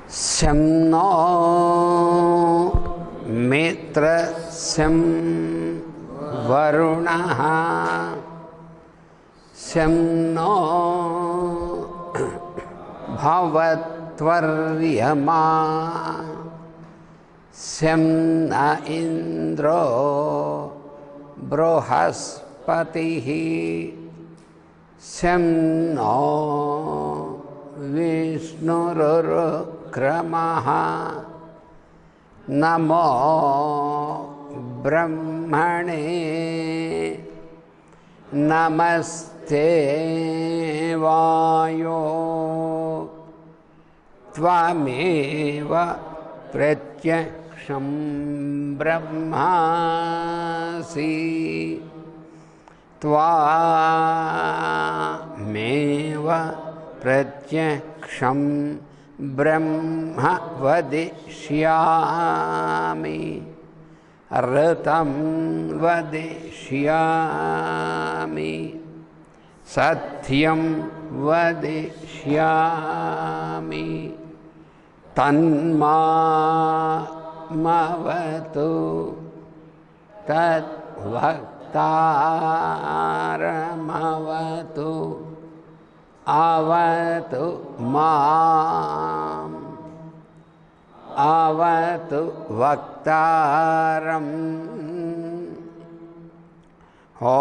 Sham no mitra sham varunaha sham no bhavatvaryama sham na indro brohaspatihi sham no vishnururkramaha namo brahmane namaste vayo tvameva pratyaksham brahmasi tvameva pratyaksham brahma vadishyami ratam vadishyami satyam vadishyami tanmavatu tadvaktaramavatu avatu maam avatu vaktaram om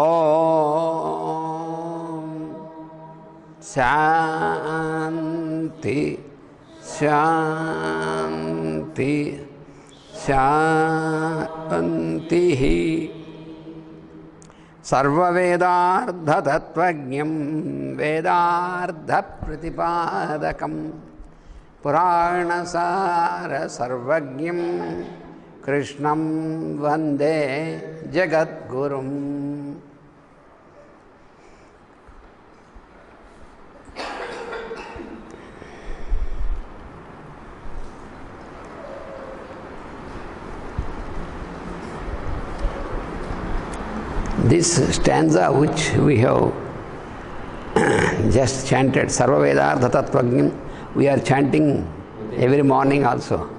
shanti shanti shanti sarva vedardha tattvajnam vedardha pratipadakam purana sara sarvajnam krishnam vande jagat gurum. This stanza which we have just chanted, Sarva Vedartha Tattvajnam, we are chanting every morning also.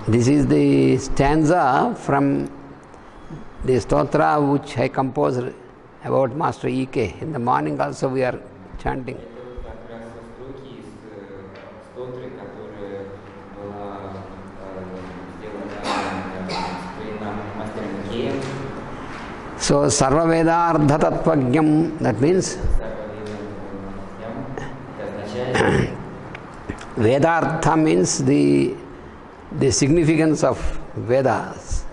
This is the stanza from the stotra which I composed about Master EAK. In the morning also we are chanting. So, Sarva Vedardha Tattvajnam, that means Vedartha means the significance of Vedas.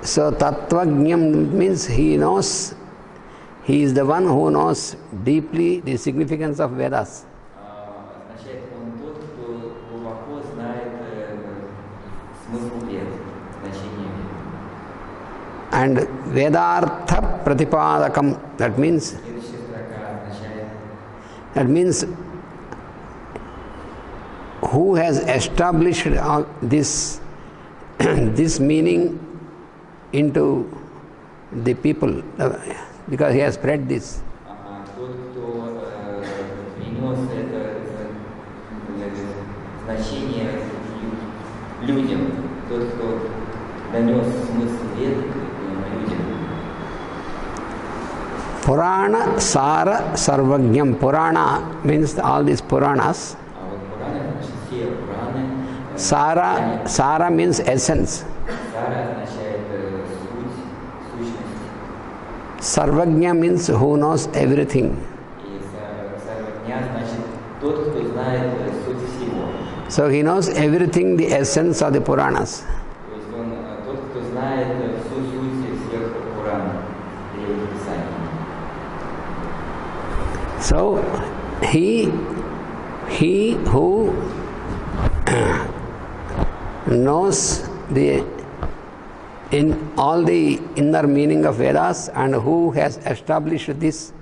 So, Tattvajnam means he knows, he is the one who knows deeply the significance of Vedas. And Vedartha Pratipadakam, that means who has established this this meaning into the people, because he has spread this. Purana Sara Sarvajnam. Purana means all these Puranas. Sara means essence. Sarvajna means who knows everything. So he knows everything, the essence of the Puranas. So he who knows in all the inner meaning of Vedas and who has established this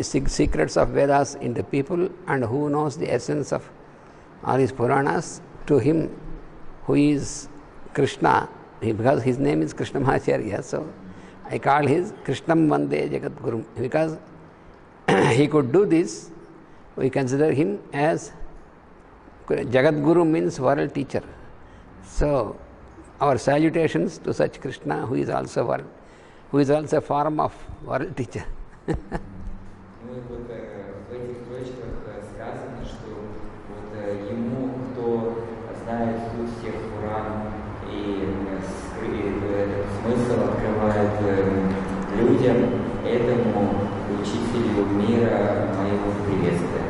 secrets of Vedas in the people, and who knows the essence of all these Puranas, to him who is Krishna, because his name is Krishna Mahacharya, so I call his Krishnam Vande Jagat Guru because he could do this. We consider him as Jagat Guru means world teacher. So our salutations to such Krishna who is also a form of world teacher. Ну и вот в этих строчках сказано, что вот ему, кто знает суть всех Пуран и этот смысл открывает людям, этому учителю мира моего приветствия.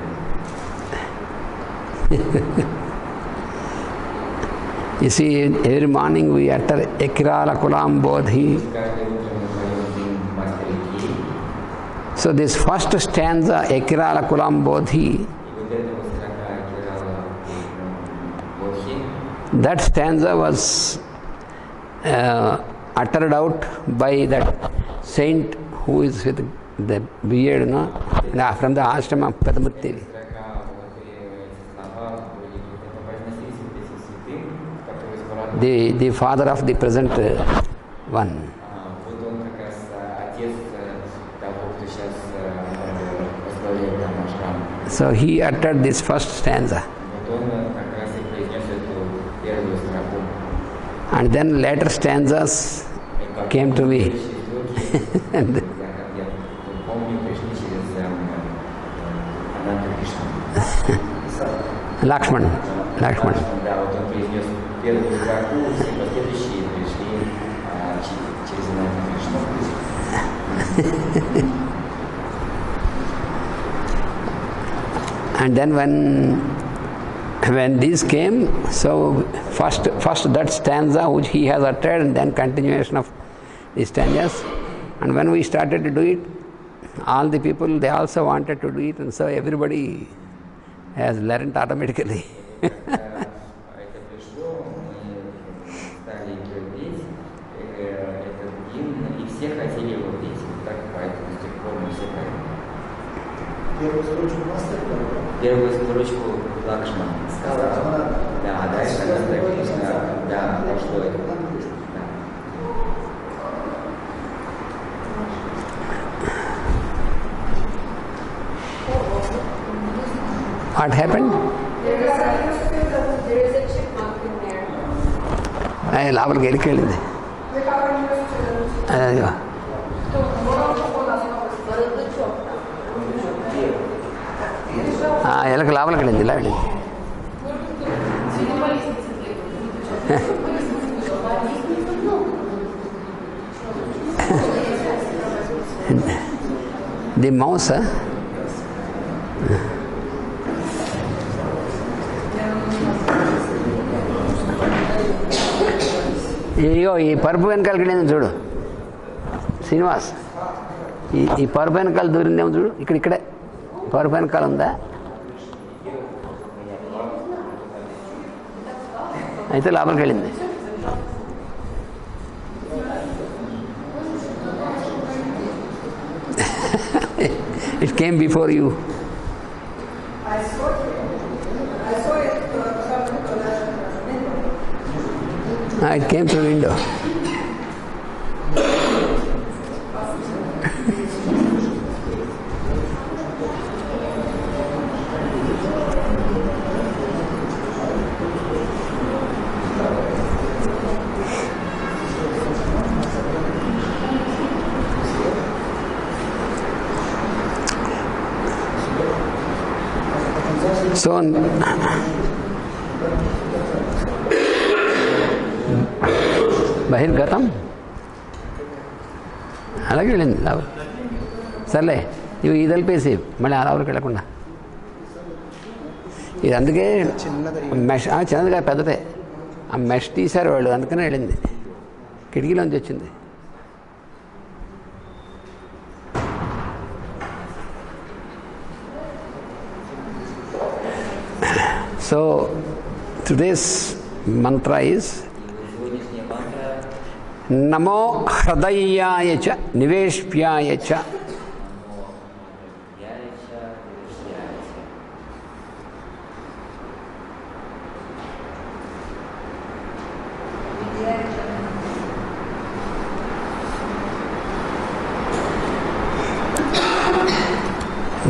You see, every morning we utter Ekirala Kulam Bodhi. So this first stanza, Ekirala Kulam Bodhi, that stanza was uttered out by that saint who is with the beard, from the ashram of Padamurti. The father of the present one. So he uttered this first stanza. And then later stanzas came to me. Lakshman. And then when these came, so first that stanza which he has uttered, and then continuation of these stanzas. And when we started to do it, all the people, they also wanted to do it, and so everybody has learned automatically. Первую строчку Лакшман сказал. Да, дальше да, пошло это. What happened? There is a chipmunk in there. Laval Gerkelinde. Elaka Laval Kelindi. The mouse, ఇయ్యో ఈ పరుపు వెనకాల వెళ్ళింది చూడు శ్రీనివాస్, ఈ పరుపు వెనకాల దూరిందేమో చూడు, ఇక్కడే పరుపు వెనకాల ఉందా? అయితే లోపలికి వెళ్ళింది. It came before you. I saw it It came through the window. So, బహిర్గతం అలాగే వెళ్ళింది లాభం. సర్లే ఇవి ఇది కలిపేసి మళ్ళీ ఆ లాభకి వెళ్ళకుండా, ఇది అందుకే మెష్ చిన్నదిగా పెద్దదే, ఆ మెష్ తీశారు వాళ్ళు, అందుకనే వెళ్ళింది, కిటికీలోంచి వచ్చింది. So today's mantra is Namo Hridayaya cha Niveshpyaya cha.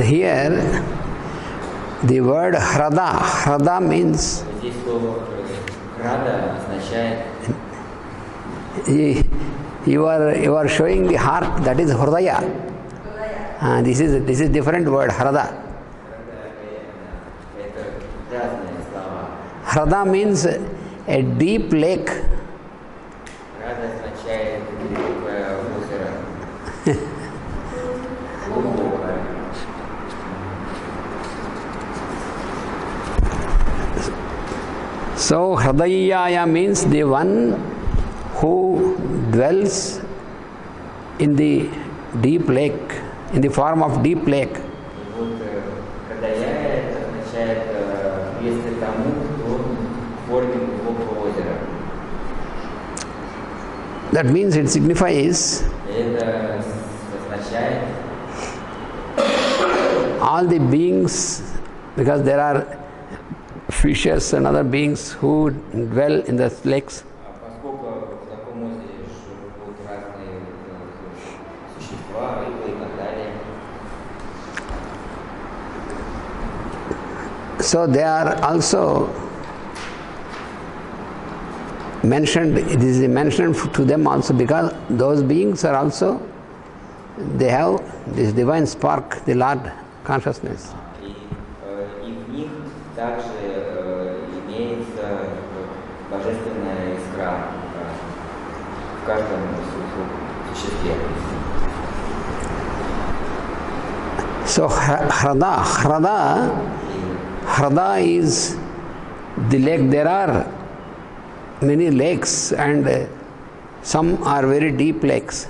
Here, the word hrada means Здесь слово «рада» означает you are showing the heart, that is hridaya. This is different word, hrada. это разные слова. Hrada means a deep lake. Рада означает глубокое озеро. Глубокое. So hridayaya means the one who dwells in the deep lake, in the form of deep lake. И вот «храдая» это означает «если тому, кто в форме глубокого озера». That means it signifies И это означает all the beings, because there are fishes and other beings who dwell in the lakes. поскольку в таком озере живут разные существа, рыбы и так далее. So they are also mentioned, it is mentioned to them also because those beings are also, they have this divine spark, the Lord consciousness. И в них также имеется божественная искра в каждом существе. So Hrada is the lake. There are many lakes and some are very deep lakes.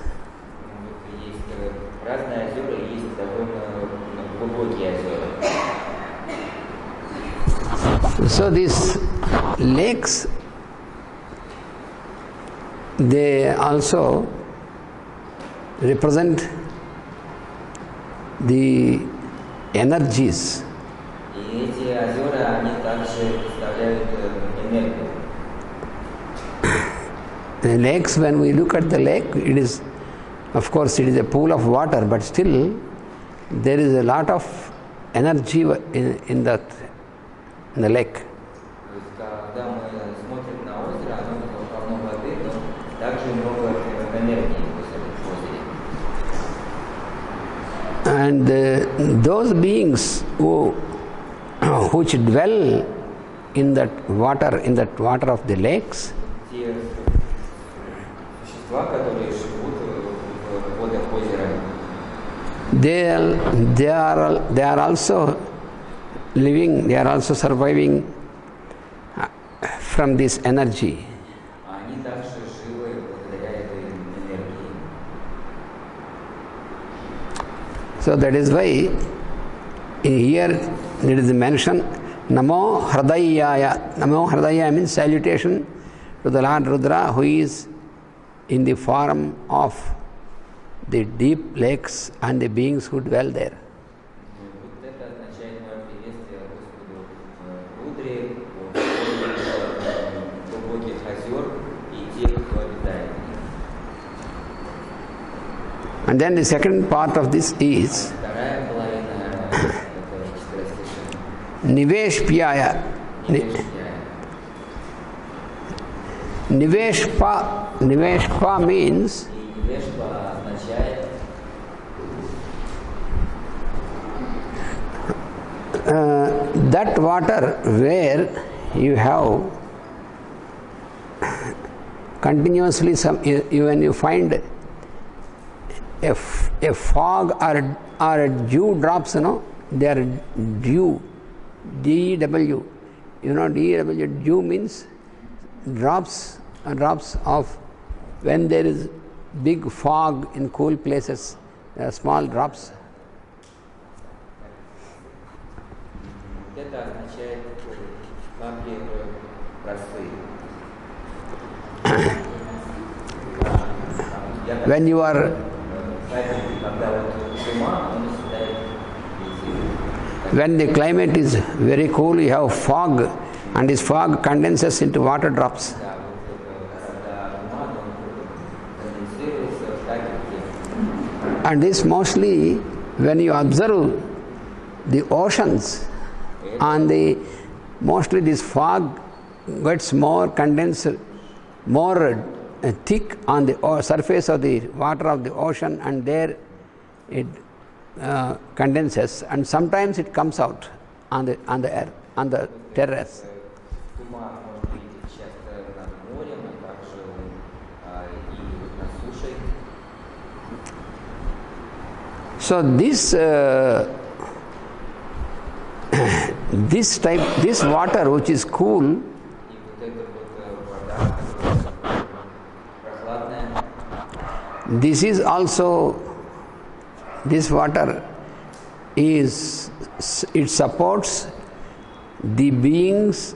Есть разные озера, есть довольно глубокие озера. So these lakes, they also represent the energies. И эти озера, они также представляют энергию. The lakes, when we look at the lake, it is, of course, it is a pool of water, but still there is a lot of energy in the lake. То есть, когда мы смотрим на озеро, оно полно воды, но также много энергии в озере. And those beings which dwell in that water of the lakes, Те существа, которые живут в водах озера, they are also living, they are also surviving from this energy. они также живы благодаря этой энергии. So that is why here it is mentioned Namo Hridayaya. Namo Hridayaya means salutation to the Lord Rudra, who is in the form of the deep lakes and the beings who dwell there. Вот это означает мое приветствие Господу Рудре, глубоких озер и тех, кто обитает в них. And then the second part of this is Вторая половина этого четырехстишия. Niveshpyaya. Niveshpa means И невежба означает that water where you have continuously when you find a fog or a dew drops, they are dew, D-E-W. D-E-W, dew means drops of, when there is big fog in cool places, there are small drops. это означает капли росы. When you are Когда вот зима, он съедает when the climate is very cool, you have fog, and this fog condenses into water drops. да, вот когда туман, он конденсируется в капельки. And this mostly, when you observe the oceans, on the mostly this fog gets more condensed, more thick on the surface of the water of the ocean, and there it condenses, and sometimes it comes out on the air, on the terrace. Туман можно видеть часто над морем, а также и над сушей. So this water which is cool, И вот эта вот вода, которая прохладная, this water it supports the beings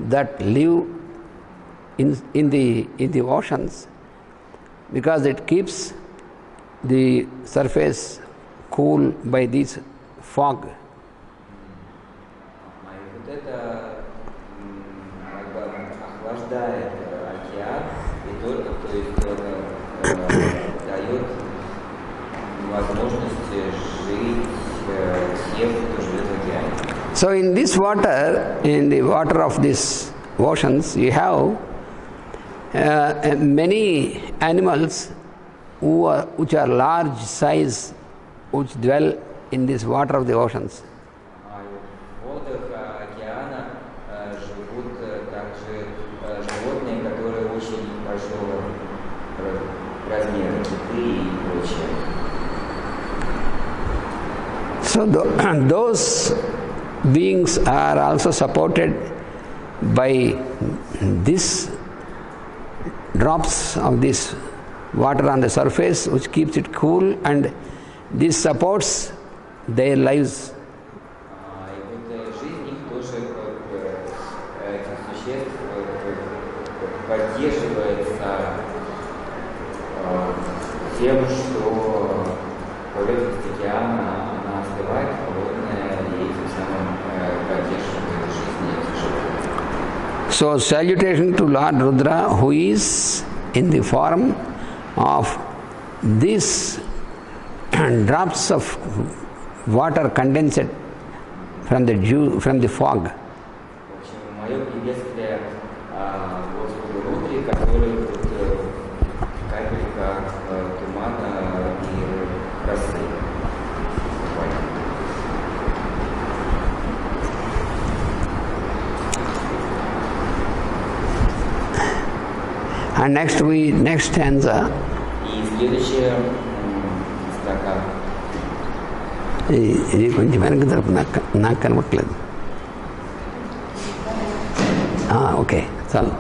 that live in the oceans, because it keeps the surface cool by this fog. и вот это как бы охлаждает океан, и то есть дает возможность жить всем, кто живет в океане. So in this water, in the water of these oceans, you have many animals which are large size, which dwell in this water of the oceans. В водах океана живут также животные, которые очень большого размера, киты и прочее. So those beings are also supported by these drops of this water on the surface, which keeps it cool, and this supports their lives. И вот жизнь их тоже этих существ поддерживается тем, что поверхность океана она остывает, холодная, и этим самым поддерживает жизнь этих животных. So salutation to Lord Rudra, who is in the form of these drops of water condensed from the fog. В общем, мое приветствие Господу Рудре, который вот капелька тумана и росы. And next stanza. И следующая строка. ఇది కొంచెం వెనక్కి జరుపు, నాకు కనపట్లేదు. Okay చాలు.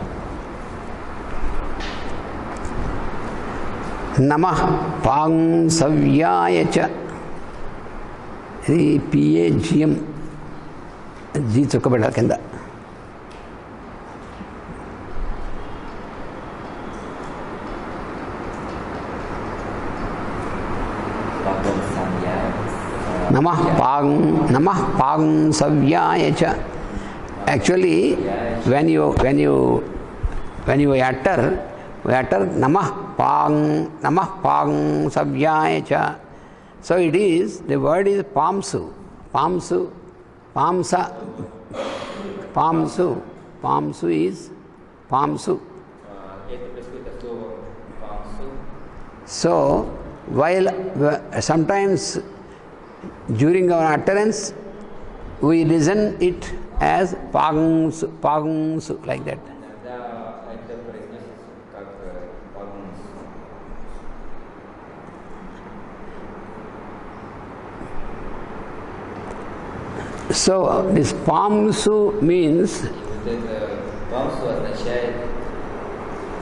నమః పాంసవ్యాయ చ, ఇది PAGM, జీ చుక్కబెట్టాలి కింద. Namah pang savyaya cha. Actually, when you utter namah pang savyaya cha. So it is, the word is pamsu, pamsa, pamsu is pamsu. So while sometimes during our utterance we listen it as pagungsu, like that. So this pamsu means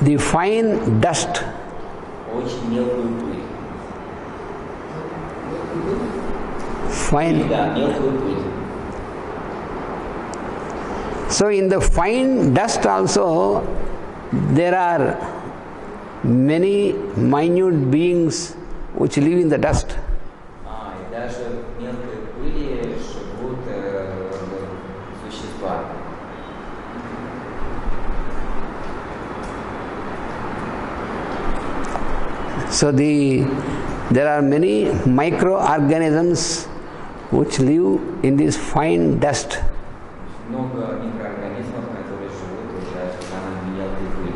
the fine dust. Fine. So in the fine dust also there are many minute beings which live in the dust. So there are many microorganisms which live in this fine dust. Много микроорганизмов, которые живут уже в самой мелкой пыли.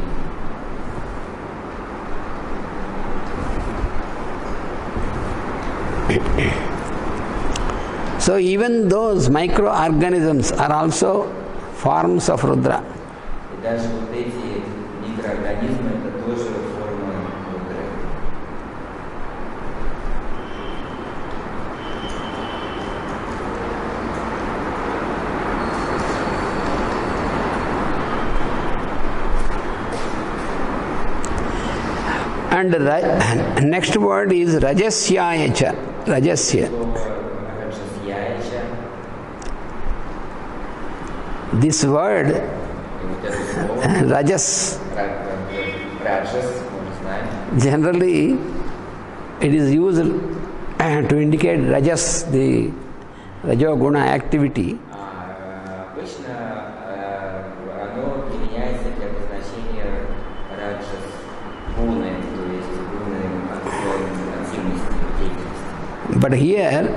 So even those microorganisms are also forms of Rudra. И даже вот эти микроорганизмы это тоже форма Рудры. And the next word is Rajasyayacha. Rajasya. Раджасьяяча. This word, И вот это слово Rajas, раджас, мы знаем. generally it is used to indicate Rajas, the Rajoguna activity. Обычно оно применяется для обозначения раджас гуны, то есть гуны активности, деятельности. But here,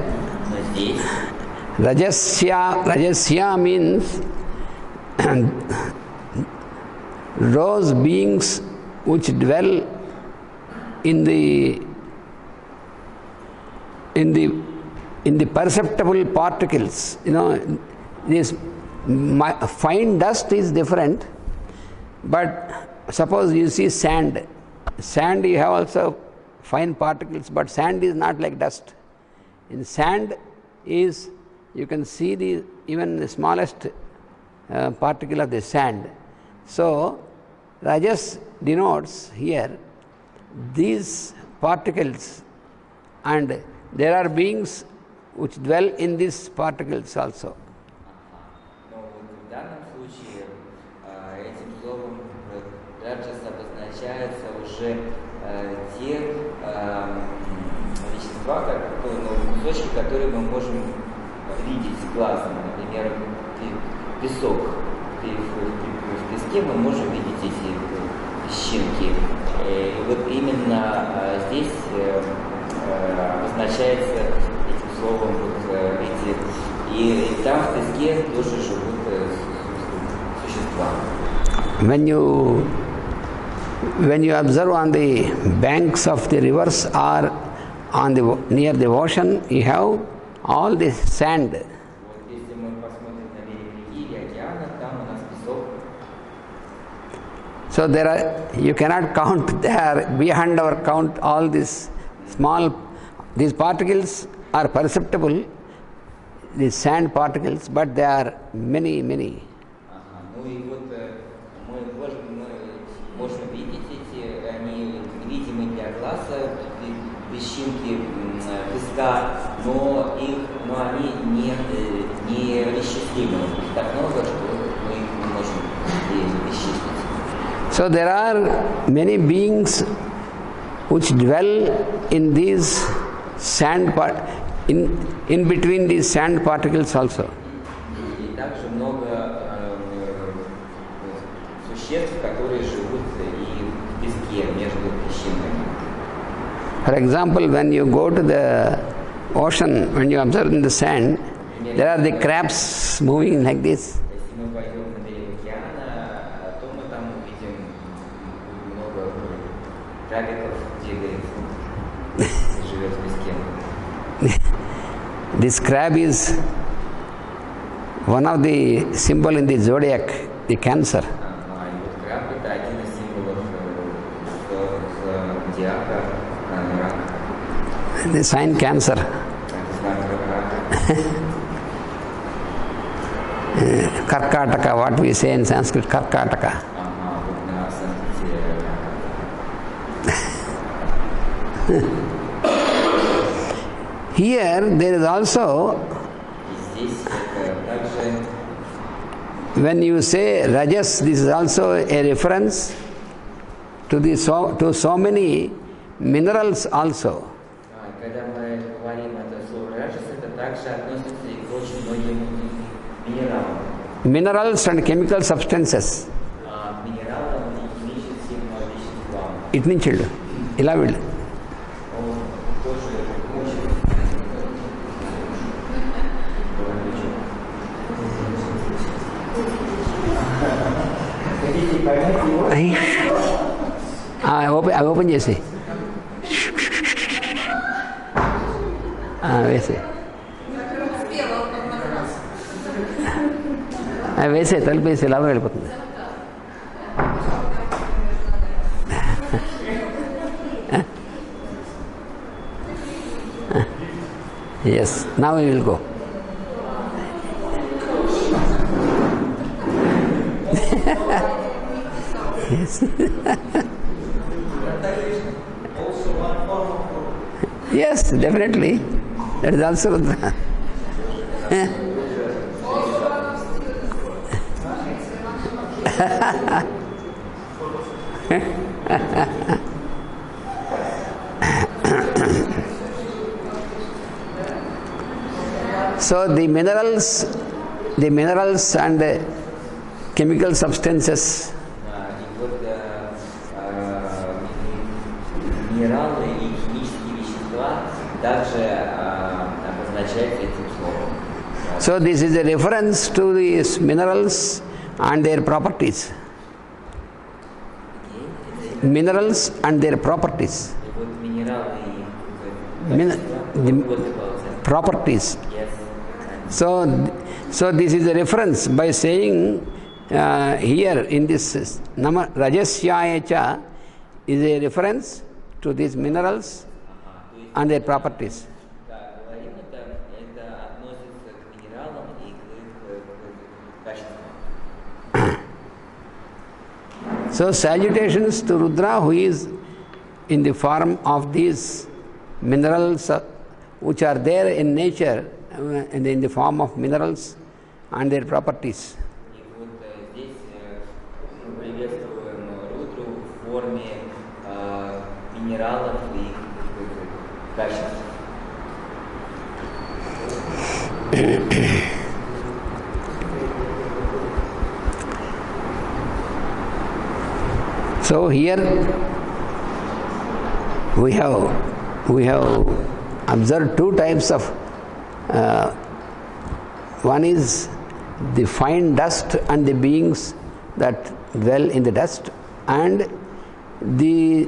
Но здесь Rajasya means those beings which dwell in the perceptible particles. You know, this fine dust is different, but suppose you see sand. Sand you have also fine particles, but sand is not like dust. In sand is, you can see even the smallest particle of the sand. So Rajas denotes here these particles, and there are beings which dwell in these particles also. Но в данном случае этим словом раджас обозначаются уже те вещества, кусочки, которые мы можем видеть глазом. Например, песок. В песке мы можем видеть эти песчинки. И вот именно здесь обозначается этим словом вот эти. И там в песке тоже живут существа. When you observe on the banks of the rivers or on near the ocean, you have all this sand. Вот если мы посмотрим на берег реки или океана, там у нас песок. So you cannot count there, beyond our count, all these particles are perceptible, these sand particles, but there are many, many. Ну и вот мы можем видеть эти, они видимы для глаза, песчинки песка, но они не исчислимы. Их так много, что мы их не можем исчислить. So there are many beings which dwell in these in between these sand particles also. И также много существ, которые живут и в песке между песчинками. For example, when you go to the ocean, when you observe in the sand, there are the crabs moving like this. Если мы пойдем на берег океана, то мы там увидим много крабиков, бегает, живет в песке. This crab is one of the symbol in the zodiac, the Cancer. И вот краб – это один из символов зодиака рака. The sign Cancer. Это знак рака. Karkataka, what we say in Sanskrit, Karkataka. Вот на санскрите рака. Here there is also, И здесь это также when you say Rajas, this is also a reference to so many minerals also. когда мы говорим это слово раджас, это также относится и к очень многим минералам. Minerals and chemical substances. Минералам и химическим веществам. Itninchillu, ilavillu. Он тоже очень open చేసి వేసే వేసే తలుపేసి లాభం వెళ్ళిపోతుంది. Yes, now we will go. Yes. Yes, definitely. That is also Rudra. So the minerals and chemical substances. Минералы и химические вещества также обозначаются этим словом. So this is a reference to these minerals and their properties. Minerals and their properties. Properties. Yes. So this is a reference by saying here in this Rajasyayacha is a reference to these minerals and their properties. So salutations to Rudra, who is in the form of these minerals which are there in nature, in the form of minerals and their properties. Минералов и их качеств. So here we have observed two types of one is the fine dust and the beings that dwell in the dust, and the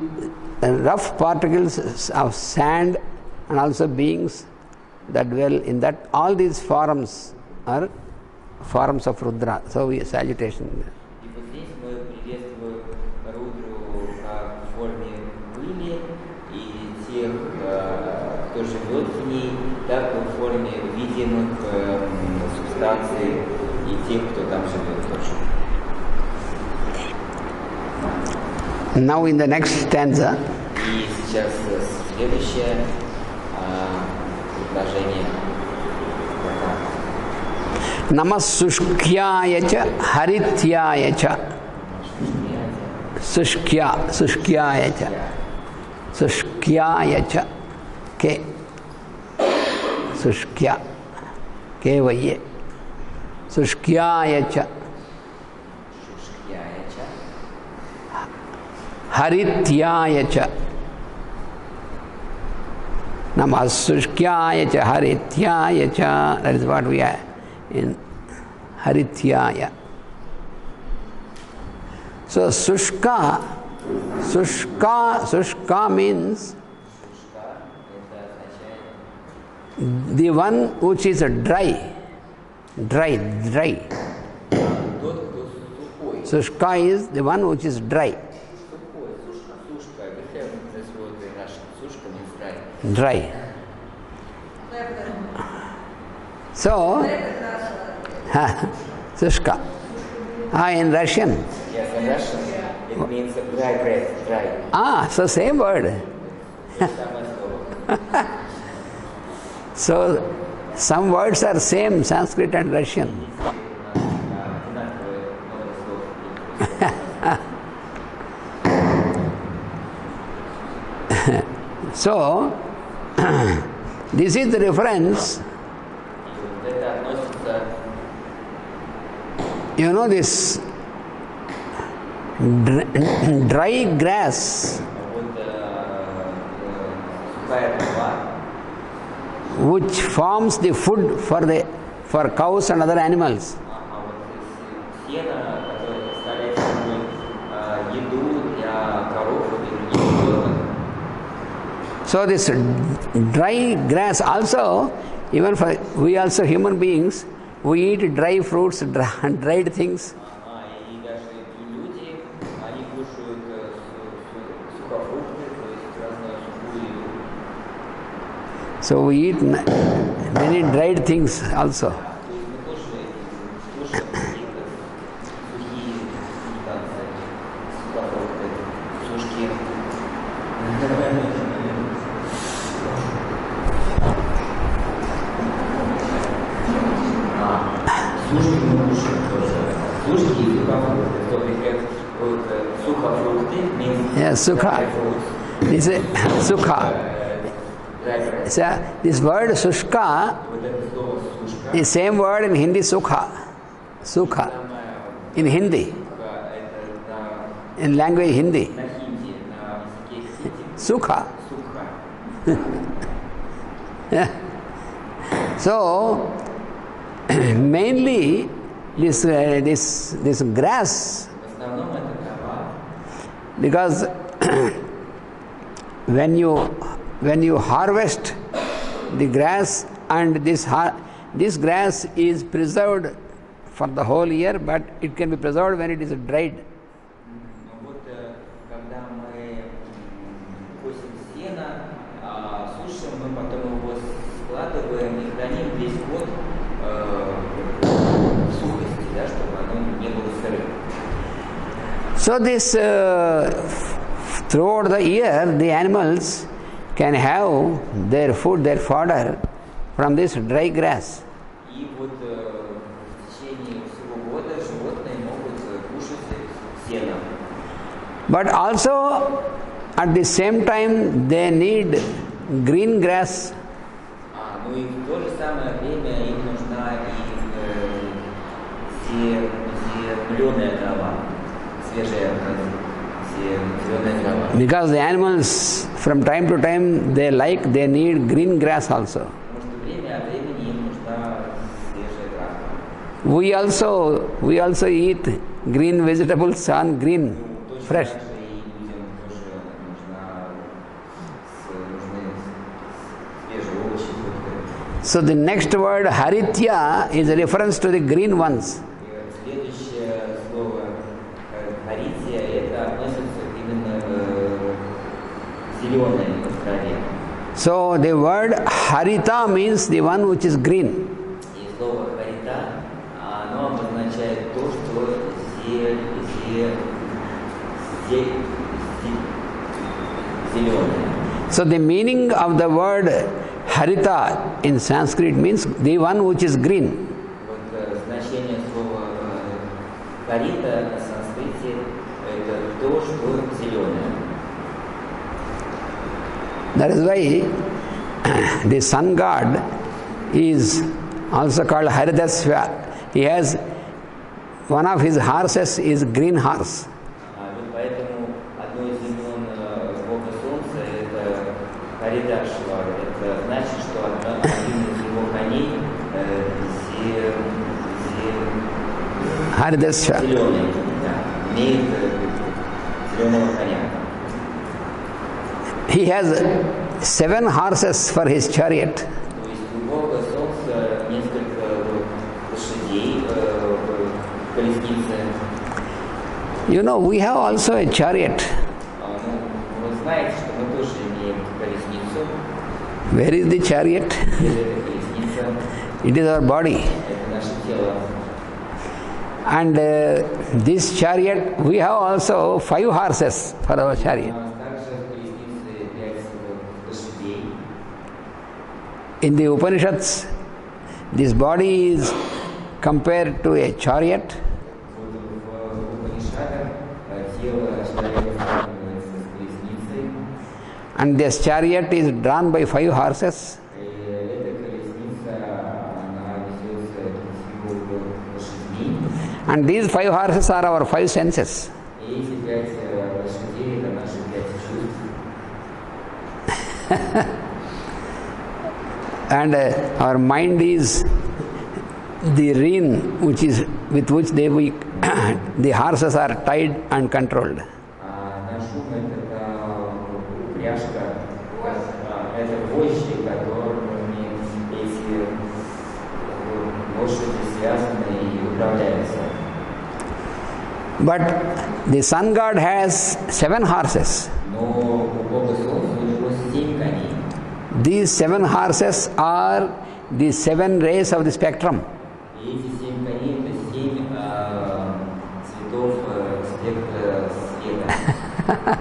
rough particles of sand and also beings that dwell in that. All these forms are forms of Rudra. So we salutation. Кто живет в ней, так и в форме видимых субстанций и тех, кто там живет тоже. Now in the next stanza, и сейчас следующее предложение. Namasushkyayacha harityayacha. Sushkyayacha. Sushkyayacha. Ke. Sushkya. Kevaye. Sushkyayacha. Harityayacha. Namasushkyayacha harityayacha. That is what we are in Harityaya. So Sushka means the one which is dry. Sushka is the one which is dry. Dry. So, Sushka. In Russian. Yes, in Russian it means dry bread, dry. So same word. So some words are same, Sanskrit and Russian. So this is the reference. You know this dry grass which forms the food for cows and other animals. So this dry grass also, even for we also human beings, we eat dry fruits, dried things. И даже люди, они кушают сухофрукты, то есть разную сухую еду. So we eat many dried things also. То есть мы тоже кушаем какие-то сухие субстанции, сухофрукты, сушки. Сушки мы кушаем тоже. Сушки и сухофрукты. So we have сухофрукты means Yeah, sukha. dry fruits. This is sukha. Dry fruits. So this word sushka Вот это слово сушка. is same word in Hindi sukha. Sukha. In Hindi. Это In language Hindi. на хинди, на языке хинди. Sukha. Сухо. Yeah. So mainly this grass, В основном это трава. because when you harvest the grass and this grass is preserved for the whole year, but it can be preserved when it is dried. Но вот когда мы косим сено, сушим, мы потом его складываем и храним весь год в сухости, да, чтобы оно не было сырым. So this throughout the year the animals can have their food, their fodder from this dry grass. И вот в течение всего года животные могут кушать сено. But also at the same time they need green grass. Ну и в то же самое время им нужна и зеленая трава, свежая зеленая трава. Because the animals from time to time they need green grass also. Потому что время от времени им нужна свежая трава. We also eat green vegetables on green, Точно fresh. так же и людям тоже нужны свежие овощи, фрукты. So the next word haritya is a reference to the green ones. И следующее слово харития, это относится именно к зеленой траве. So the word harita means the one which is green. И слово харита, оно обозначает то, что зеленое. So the meaning of the word harita in Sanskrit means the one which is green. Вот значение слова харита на санскрите это то, что зеленое. That is why the sun god is also called Haridasva. He has one of his horses is green horse. Вот поэтому одно из имен бога солнца это Харидашва. Это значит, что один из его коней Haridasva. зеленый, да, имеет зеленого коня. He has 7 horses for his chariot. То есть у бога солнца несколько лошадей в колеснице. You know, we have also a chariot. Ну, вы знаете, что мы тоже имеем колесницу. Where is the chariot? Где эта колесница? It is our body. Это наше тело. And this chariot, we have also 5 horses for our chariot. У нас также в колеснице 5 лошадей. In the Upanishads, this body is compared to a chariot, Вот в Упанишадах тело человека сравнивается с колесницей. and this chariot is drawn by 5 horses. И эта колесница, она несется 5 лошадьми. And these 5 horses are our 5 senses. И эти 5 лошадей это наши 5 чувств. And our mind is the rein with which the horses are tied and controlled. А наш ум это упряжка, являются вожжи, которыми эти лошади связаны и управляются. But the sun god has 7 horses. Но у Бога Солнца у него 7 коней. These 7 horses are the 7 rays of the spectrum. И эти 7 коней это 7 цветов спектра света.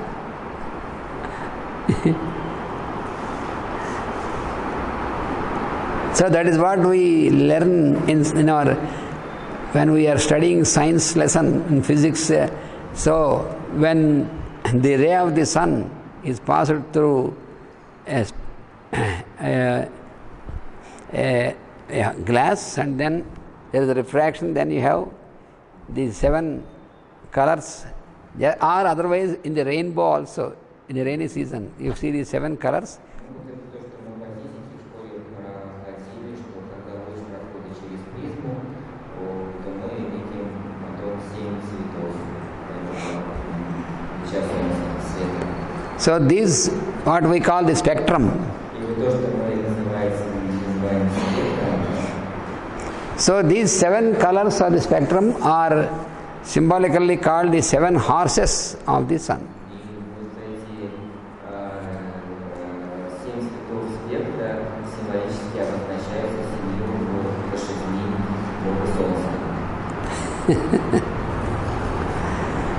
So that is what we learn in our when we are studying science lesson in physics. So when the ray of the sun is passed through a glass, and then there is a refraction, then you have these 7 colors. There are otherwise in the rainbow also, in the rainy season, you see these 7 colors. So these what we call the spectrum. So these 7 colors of the spectrum are symbolically called the 7 horses of the sun.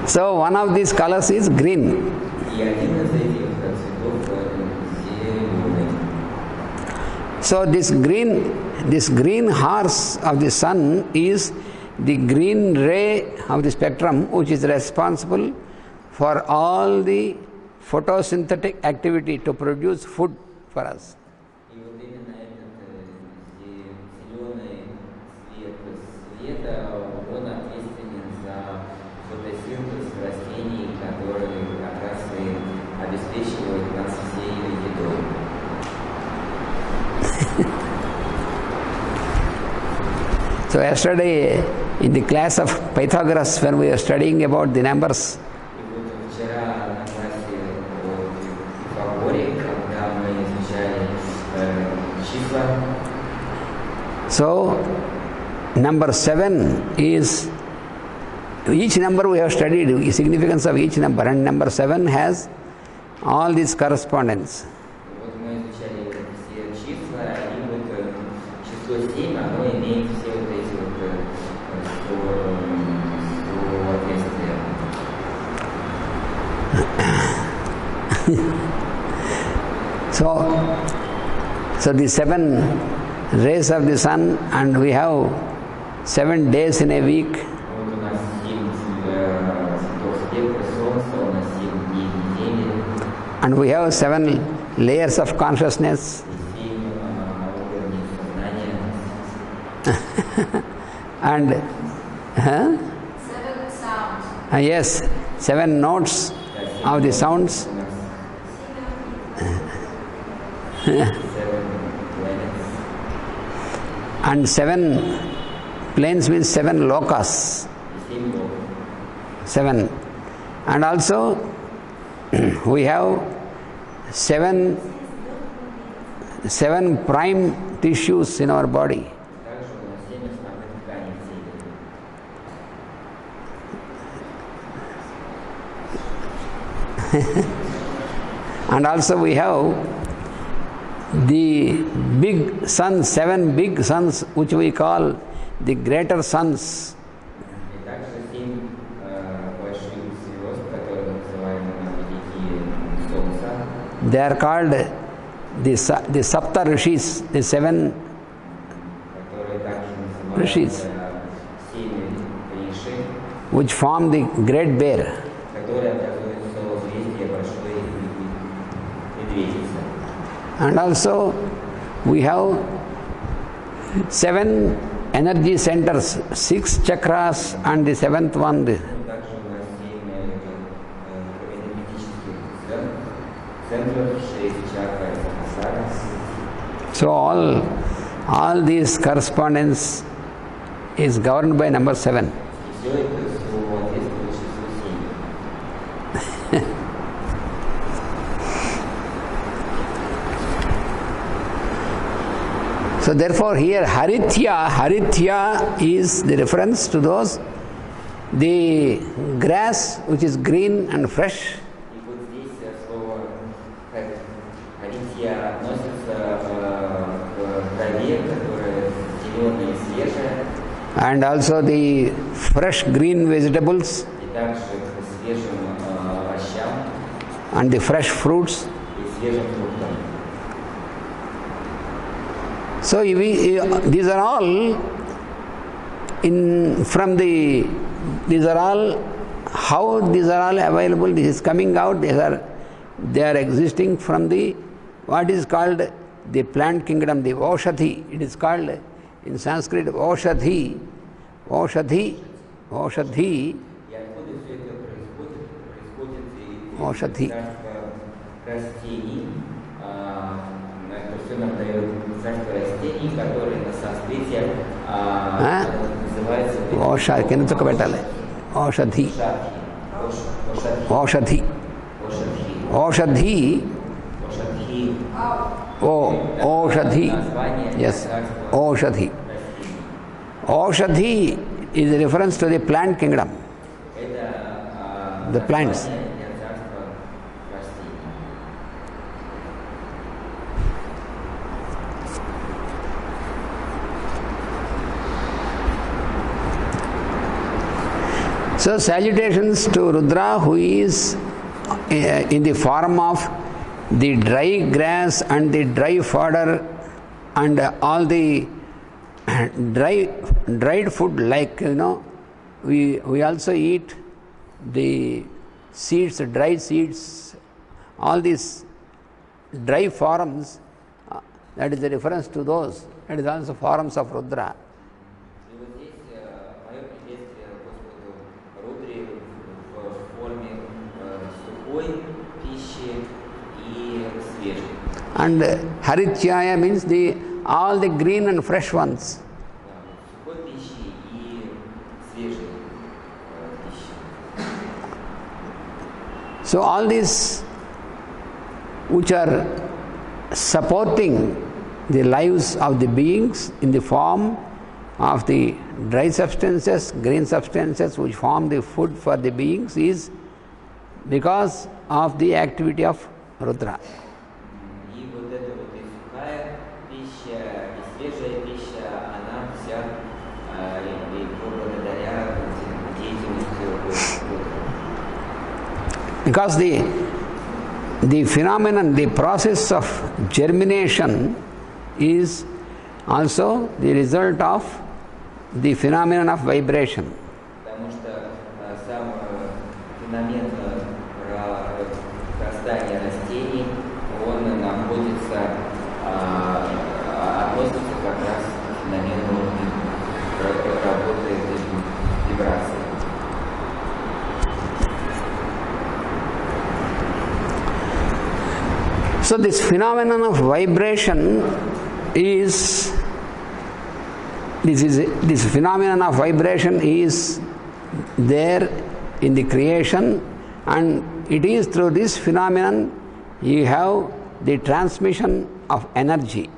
So one of these colors is green. So this green horse of the sun is the green ray of the spectrum, which is responsible for all the photosynthetic activity to produce food for us. So yesterday in the class of Pythagoras, when we were studying about the numbers, so number 7 is, each number we have studied, the significance of each number, and number 7 has all these correspondence. So the 7 rays of the sun, and we have 7 days in a week. And we have 7 layers of consciousness. And 7 sounds. Yes, 7 notes of the sounds. And 7 planes means 7 lokas. 7. And also we have 7 prime tissues in our body. And also we have the big suns, 7 big suns, which we call the greater suns. They are called the Sapta Rishis, the 7 Rishis, which form the Great Bear. And also we have 7 energy centers, 6 chakras, and the 7th one. So all these correspondence is governed by number 7. So therefore here Haritya is the reference to those, the grass which is green and fresh. И вот здесь слово харитья относится к траве, которая зеленая и свежая. And also the fresh green vegetables. И также к свежим овощам. And the fresh fruits. И свежим фруктам. So these are all these are all, how these are all available, this is coming out, they are existing from the, what is called the plant kingdom, the Oshadhi. It is called in Sanskrit Oshadhi. Oshadhi. Oshadhi. Oshadhi. Все нам дает царство растений, которые на санскрите называется Oshadhi. Oshadhi. Oshadhi. Oshadhi. Yes. Oshadhi. Oshadhi is a reference to the plant kingdom. The plants. So salutations to Rudra, who is in the form of the dry grass and the dry fodder and all the dried food, like we also eat the seeds, dried seeds, all these dry forms, that is the reference to those. That is also forms of Rudra. And Harityaya means all the green and fresh ones. So all these which are supporting the lives of the beings in the form of the dry substances, green substances which form the food for the beings, is because of the activity of Rudra. Because the phenomenon, the process of germination is also the result of the phenomenon of vibration. So this phenomenon of vibration is this phenomenon of vibration is there in the creation, and it is through this phenomenon you have the transmission of energy.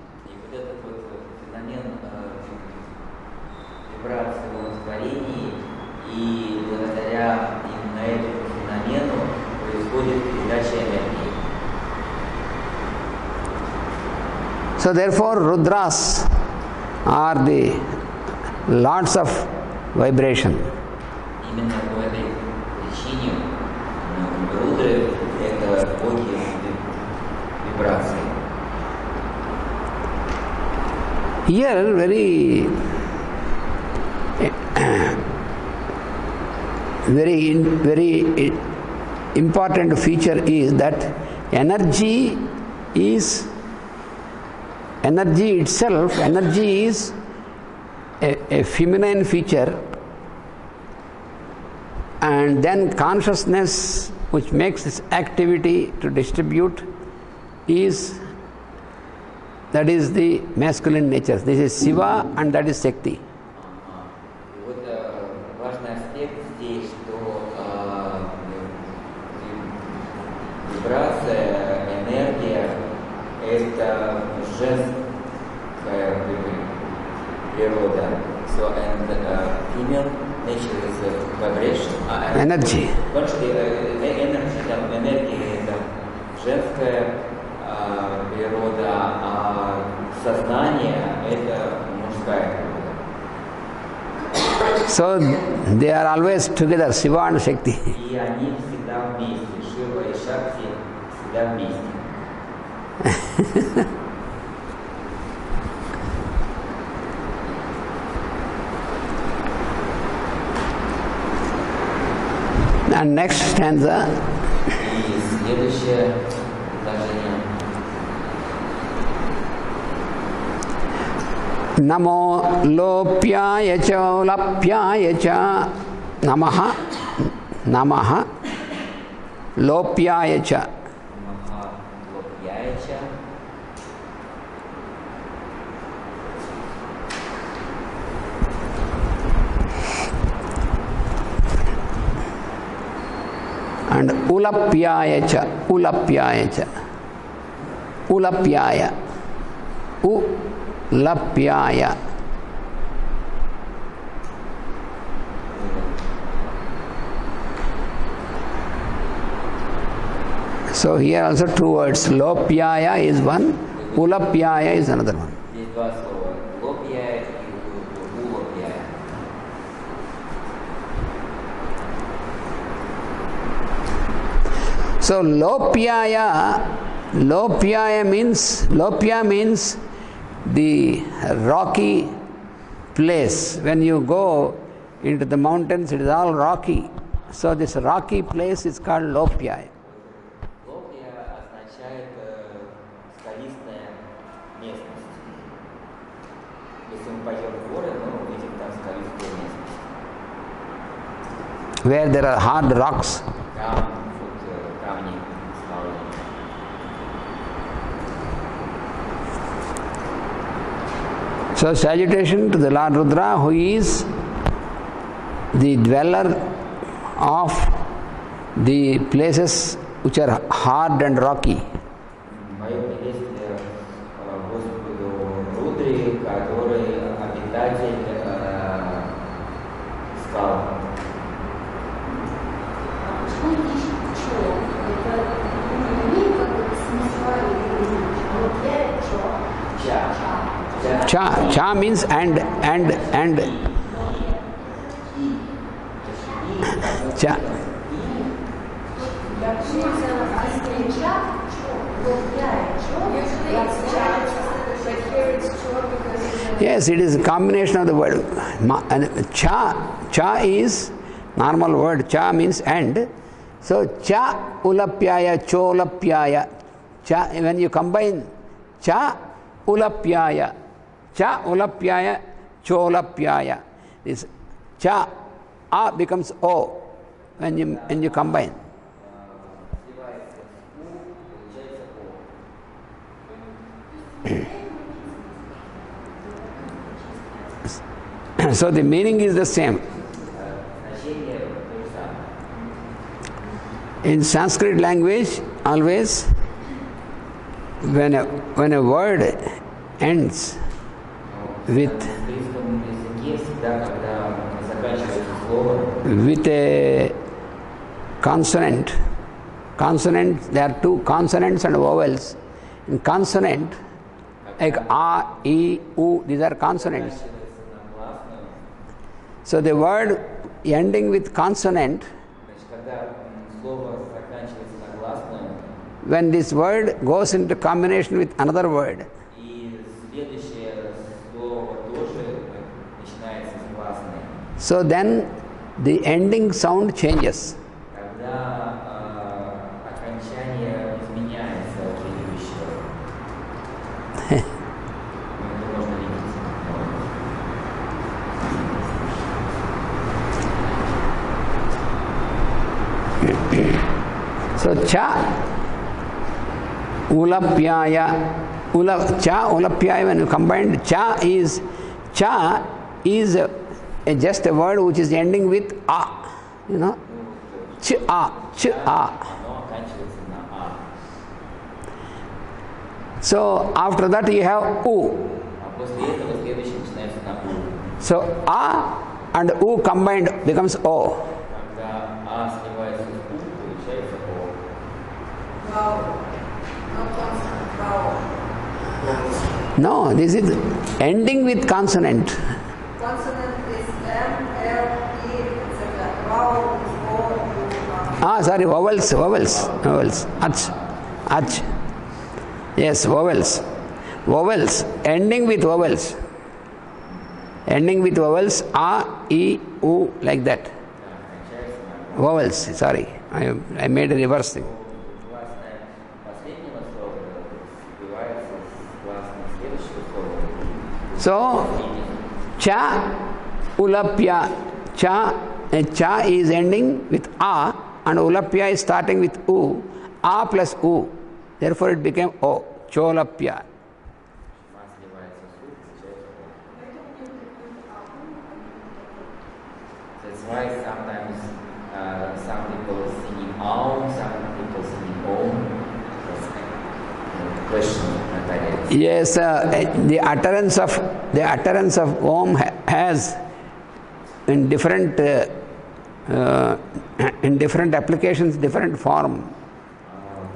So therefore Rudras are the lords of vibration. Here very important feature is that energy itself is a feminine feature, and then consciousness which makes this activity to distribute is the masculine nature. This is Shiva and that is Shakti. природа. So and female nature is vibration. Energy. Потому что energy, там, энергия это женская природа, а сознание это мужская природа. So they are always together, Shiva and Shakti. И они всегда вместе. Шива и Шакти всегда вместе. And next stanza. И следующее предложение. Namo lopyaya cha lapyaya cha namaha namaha lopyaya cha. Лопьяича. And ulapyaya cha ulapyaya cha ulapyaya ulapyaya. So here also two words. Lopyaya is one, ulapyaya is another one. Здесь два слова. Лопья и улопья. So lopyaya means the rocky place. When you go into the mountains, it is all rocky. So this rocky place is called lopyaya. Лопья означает скалистая местность. Если мы пойдем в горы, мы увидим там скалистую местность. Where there are hard rocks. Там камни скалы. So salutation to the Lord Rudra, who is the dweller of the places which are hard and rocky. Мое приветствие Господу Рудре, который обитатель скал. Почему здесь чё? Это не как бы смысла или вот я чё? Cha means and cha. Yes, it is a combination of the word. Cha is normal word. Cha means and. So cha ulapyaya, cholapyaya. Cha, when you combine cha ulapyaya, cholapyaya. This cha a becomes o when you combine. So the meaning is the same. In Sanskrit language, always when a word ends with a consonant, there are two consonants and vowels. In consonant, like a, e, u, these are consonants. So the word ending with consonant, when this word goes into combination with another word, so then the ending sound changes. So cha ulapyaya, cha ulapyaya, when you combine, cha is just a word which is ending with a, you know, ch a. So after that you have u. после этого следующий начинается на У. So A and U combined becomes O. Когда А сливается с У, получается О. Vowel. Not consonant, vowel. No, this is ending with consonant. Consonant is M, L, E, etc. Vowel is O, U, Sorry, vowels. Ach. Yes, vowels. Ending with vowels. A, E, U, like that. Vowels, sorry. I made a reverse thing. Гласное последнего слова сбивается с гласным следующего слова. So, cha, ulapya. Cha is ending with A and ulapya is starting with U. A plus U. Therefore it became O. Cholapya. Ма сливается с У, получается О. That's why sometimes some people singing Aum, some people singing Om. That's a question, Natalia. Yes, the utterance of Om has in different applications different form.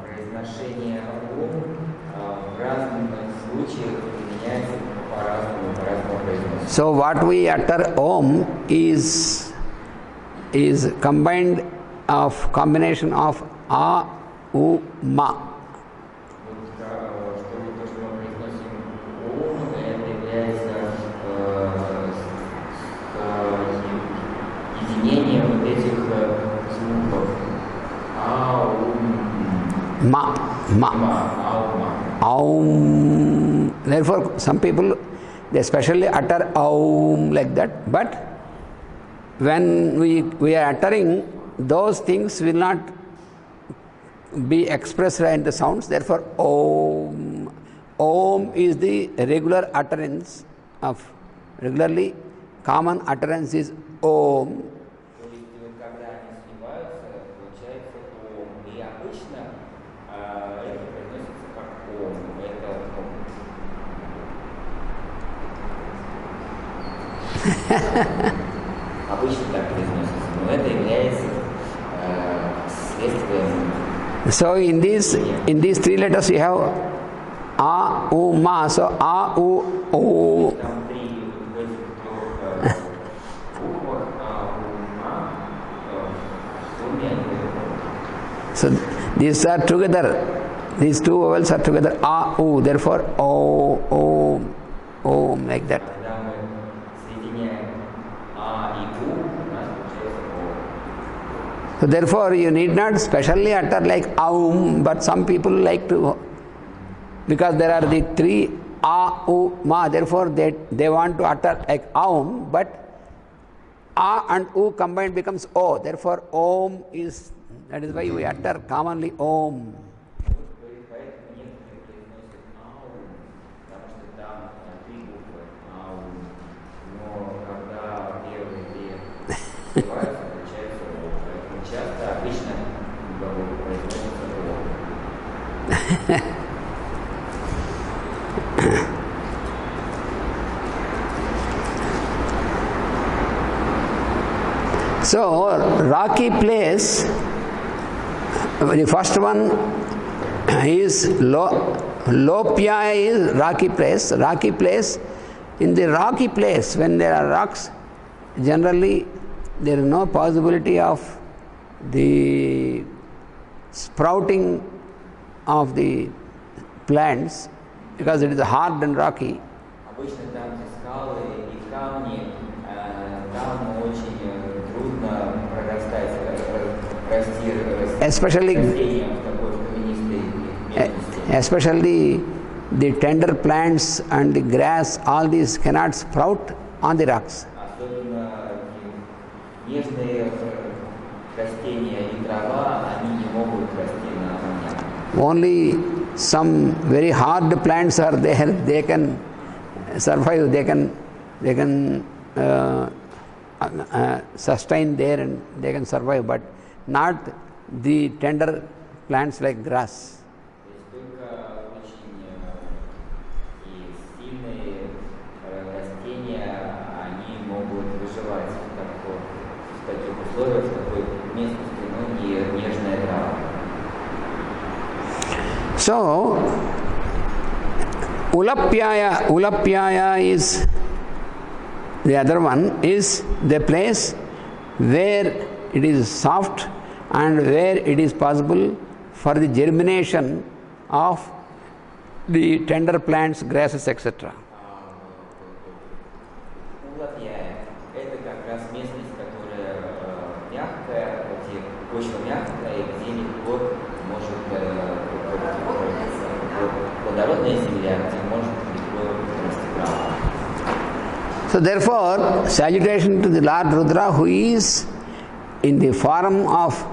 Произношение Ом в разных случаях применяется по-разному произносится. So what we utter Om is combination of A, U, Ma. Вот, что мы произносим Ом, это является единением вот этих звуков. Аум. Ma. Аума. Aum. Therefore, some people they especially utter Aum like that. But when we are uttering, those things will not be expressed in the sounds. Therefore, Om. Om is the regular utterance of regularly common utterance is Om. То есть вот когда они сливаются, получается Ом. И обычно это произносится как Ом. Это обычно так произносится, но это является следствием. So in these three letters you have A, U, Ma. So A, U, O. Там три в этих трех буквах Ма, уме. So these are together. These two vowels are together. A, U. Therefore O, Om, Om, like that. Когда мы соединяем А и У, у нас получается О. So therefore you need not specially utter like Aum, but some people like to, because there are the three A, U, Ma, therefore they want to utter like Aum, but A and U combined becomes O, therefore Om is, that is why we utter commonly Om. Поэтому некоторые произносят Аум, потому что там три буквы Аум. Но когда первые две сливаются, получается О. Поэтому часто, обычно произносится О. So rocky place, the first one is Lopia is rocky place. Rocky place, in the rocky place when there are rocks, generally there is no possibility of the sprouting of the plants because it is hard and rocky. Обычно там, где скалы и камни, там очень трудно прорастать, расти растениям в такой каменистой местности. Especially the tender plants and the grass, all these cannot sprout on the rocks. Особенно нежные растения и трава, они не могут расти на камнях. Only some very hard plants are there, they can survive, they can sustain there and they can survive, but not the tender plants like grass. То есть только очень и сильные So, Ulapyaya is the other one, is the place where it is soft and where it is possible for the germination of the tender plants, grasses, etc. Улапьяя – это как раз местность, которая мягкая, где почва мягкая, где легко может плодородная земля, где может легко расти трава. So therefore, salutation to the Lord Rudra, who is in the form of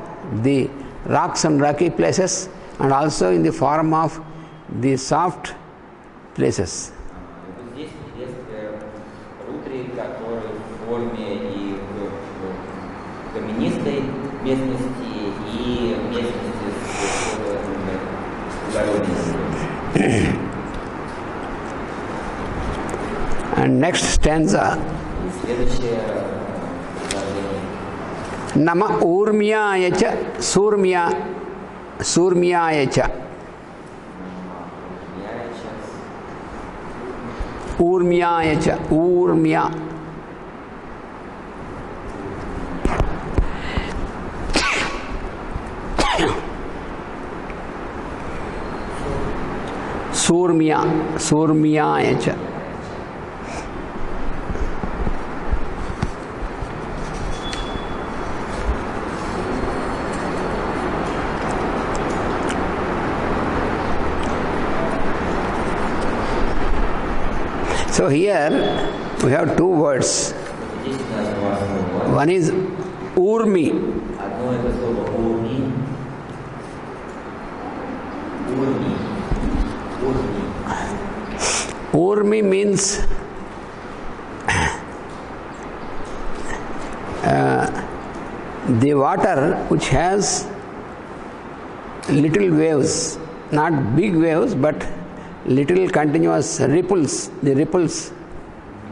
the rocks and rocky places and also in the form of the soft places. Здесь приветствие Рудре, который в форме и в каменистой местности и местности с плодородной землей. And next stanza. Следующее предложение. Nama urmyaya cha surmyaya cha. Urmyaya cha, urmya. Surmyaya cha. So here we have two words. One is urmi. Одно это слово урми. Urmi means the water which has little waves, not big waves, but little continuous ripples, the ripples.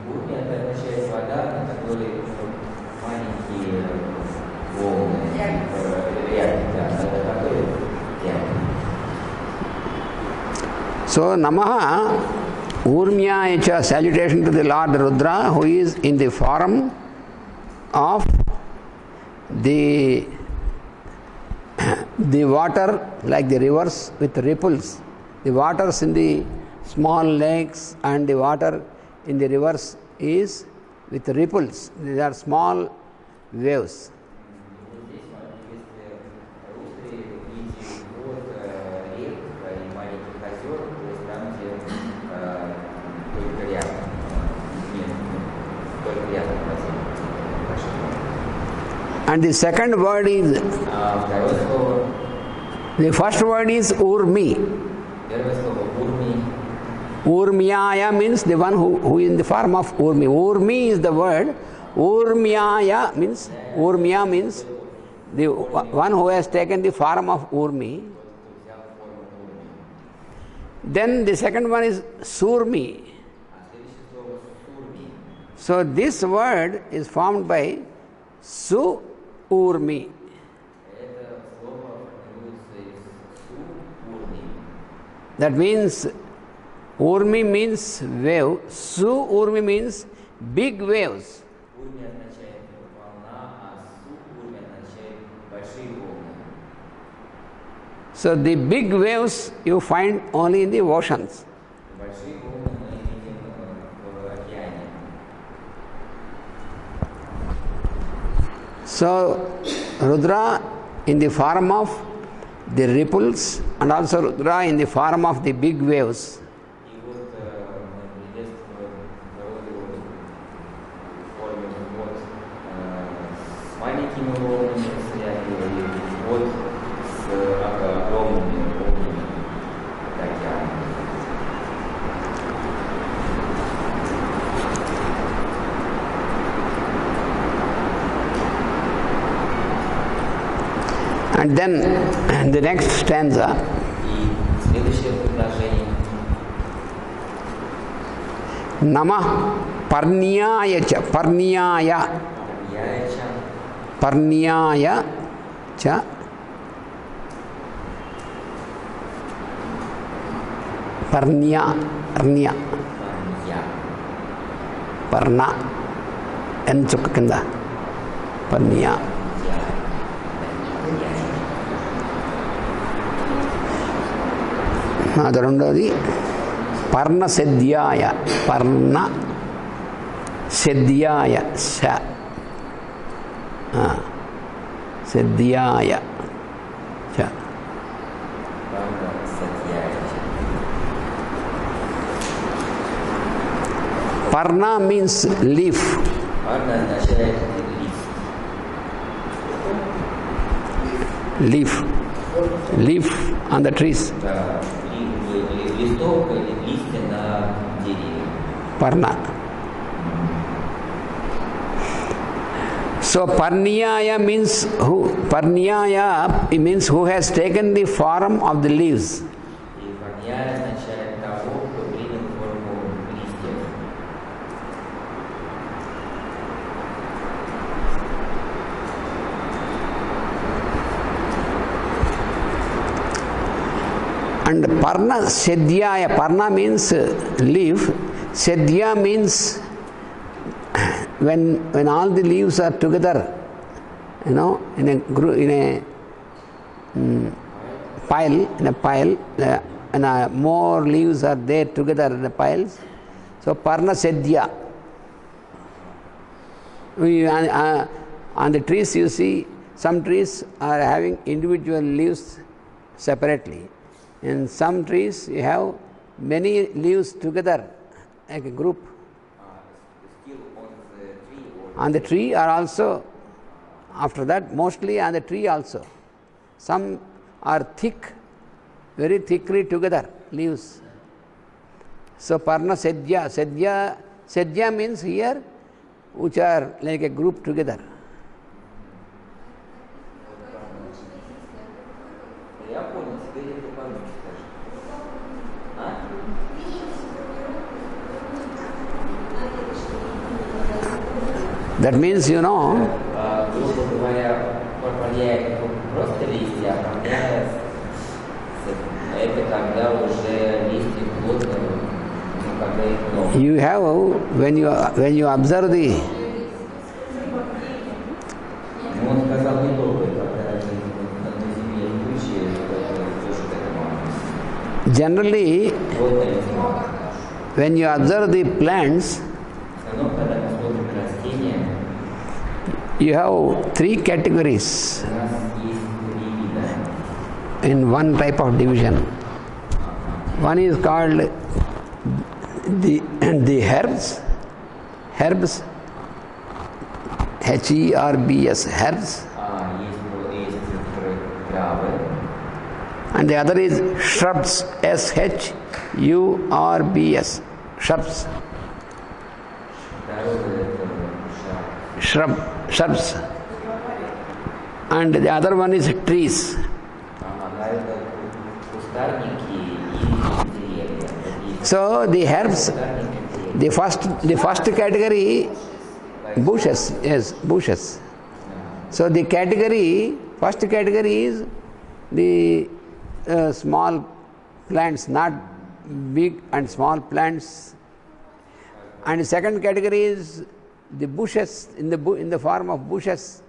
Урми это означает вода, на которой маленькие волны, рябь, да, которые рябь. So Namaha Urmyaya cha, salutation to the Lord Rudra, who is in the form of the water like the rivers with ripples. The waters in the small lakes and the water in the rivers is with ripples. These are small waves. And the second word is, the first word is urmi. Urmyaya means the one who is in the form of urmi. Urmi is the word. Urmyaya means, urmya means the one who has taken the form of urmi. Then the second one is surmi. So this word is formed by su urmi. That means urmi means wave, su urmi means big waves. So the big waves you find only in the oceans. So Rudra in the form of the ripples and also Rudra in the form of the big waves. And then the next stanza. Nama parnyaya cha, parnyaya cha. Parnya, Arnya, Parna, N చుక్క కింద Parnya. అది రెండోది పర్ణ సెద్యాయ, పర్ణ సెద్యాయ, సెద్యాయ చ. Parna means leaf. Parna означает Leaf. Leaf on the trees. Листок или листья на дереве. Parna. So Parnyaya means who? Parnyaya means who has taken the form of the leaves. И парняя означает того, кто принял форму листьев. And Parna Sedyaya, Parna means leaf, Sedya means when all the leaves are together, in a group, in a pile, and more leaves are there together in the piles. So Parna Sedya. On the trees you see, some trees are having individual leaves separately. In some trees you have many leaves together like a group. Still On the tree are also, after that mostly on the tree also. Some are thick, very thickly together leaves. So Parna Sedya, Sedya means here which are like a group together. Я понял, теперь это по-русски скажи. А? That means, Грубо говоря, парняя это просто листья, а парняя это когда уже листья плотно, когда их много. you have, when you observe the, Он сказал недолго, когда на земле тучи, это тоже к этому. generally Плотная зима. when you observe the plants, В основном, когда мы смотрим на растения, you have three categories у нас есть три вида. in one type of division. One is called the herbs, H-E-R-B-S, herbs, Есть травы, and the other is shrubs, S-H-U-R-B-S, shrubs, второе это шаг. shrubs, and the other one is trees. Это кустарники и деревья. So the herbs, the first category, bushes, yes, bushes. So the first category is the small plants, not big and small plants. And the second category is the bushes, in the form of bushes.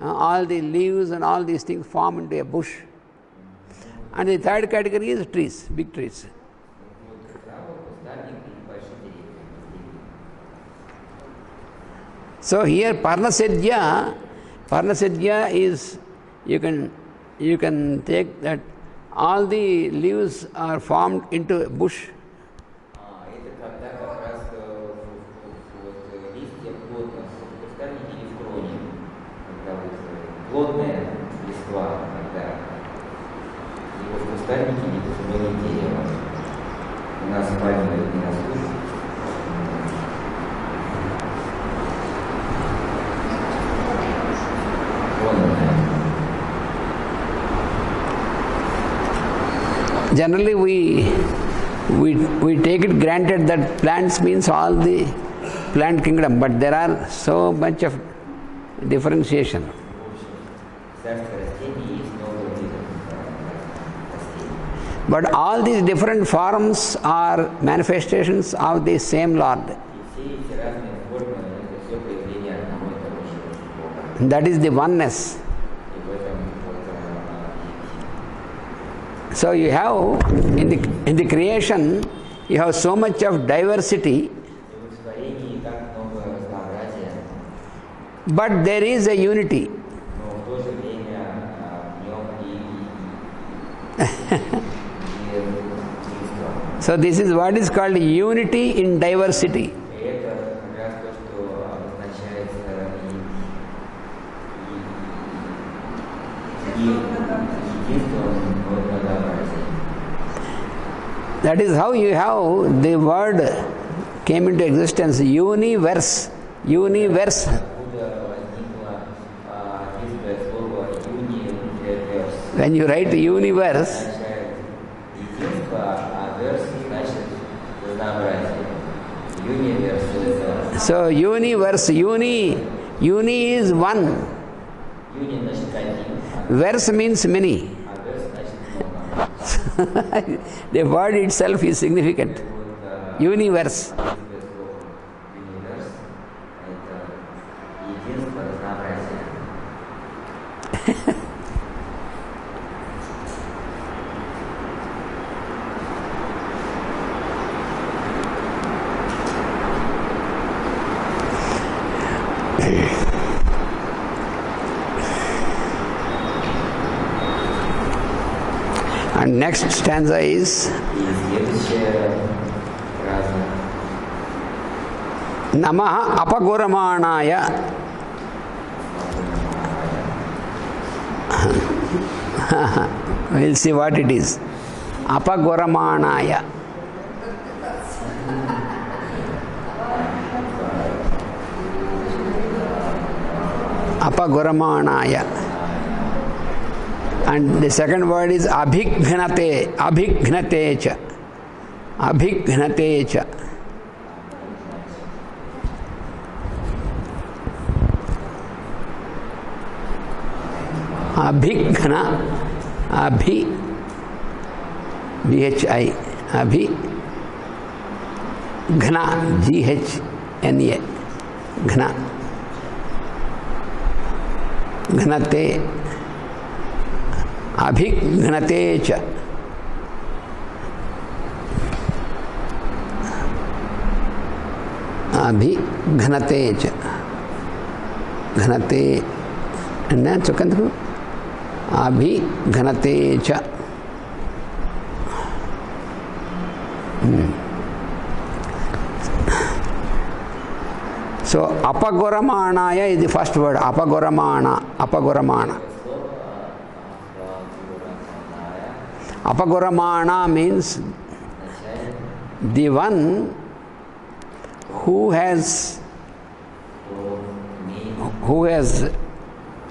All the leaves and all these things form into a bush. And the third category is trees, big trees. So here Parnasedya is, you can take that all the leaves are formed into a bush. Это когда как раз листья плотно, кустарники или в кроне, когда плотная листва, когда либо в кустарнике, либо в кроне дерева. У нас пальмы не растут. Generally we take it granted that plants means all the plant kingdom, but there are so much of differentiation. But all these different forms are manifestations of the same Lord. That is the oneness. So you have, in the creation, you have so much of diversity, but there is a unity. So this is what is called unity in diversity. That is how you have the word came into existence, universe. Universe. When you write universe, so universe, uni is one. Verse means many. The word itself is significant. Universe. And next stanza is Namaha Apaguramanaya. We'll see what it is. Apaguramanaya. Apaguramanaya. And the second word is abhignate, abhignatecha, abhignatecha. Abhigna, abhi, bhi, abhi, ghna, ghna, ghna, gnate. Abhignatecha. Abhignatecha. Gnate. Enna chokandru? Abhignatecha. So apagoramanaya is the first word. Apagoramana. Apagoramana. Apagoramana means the one who has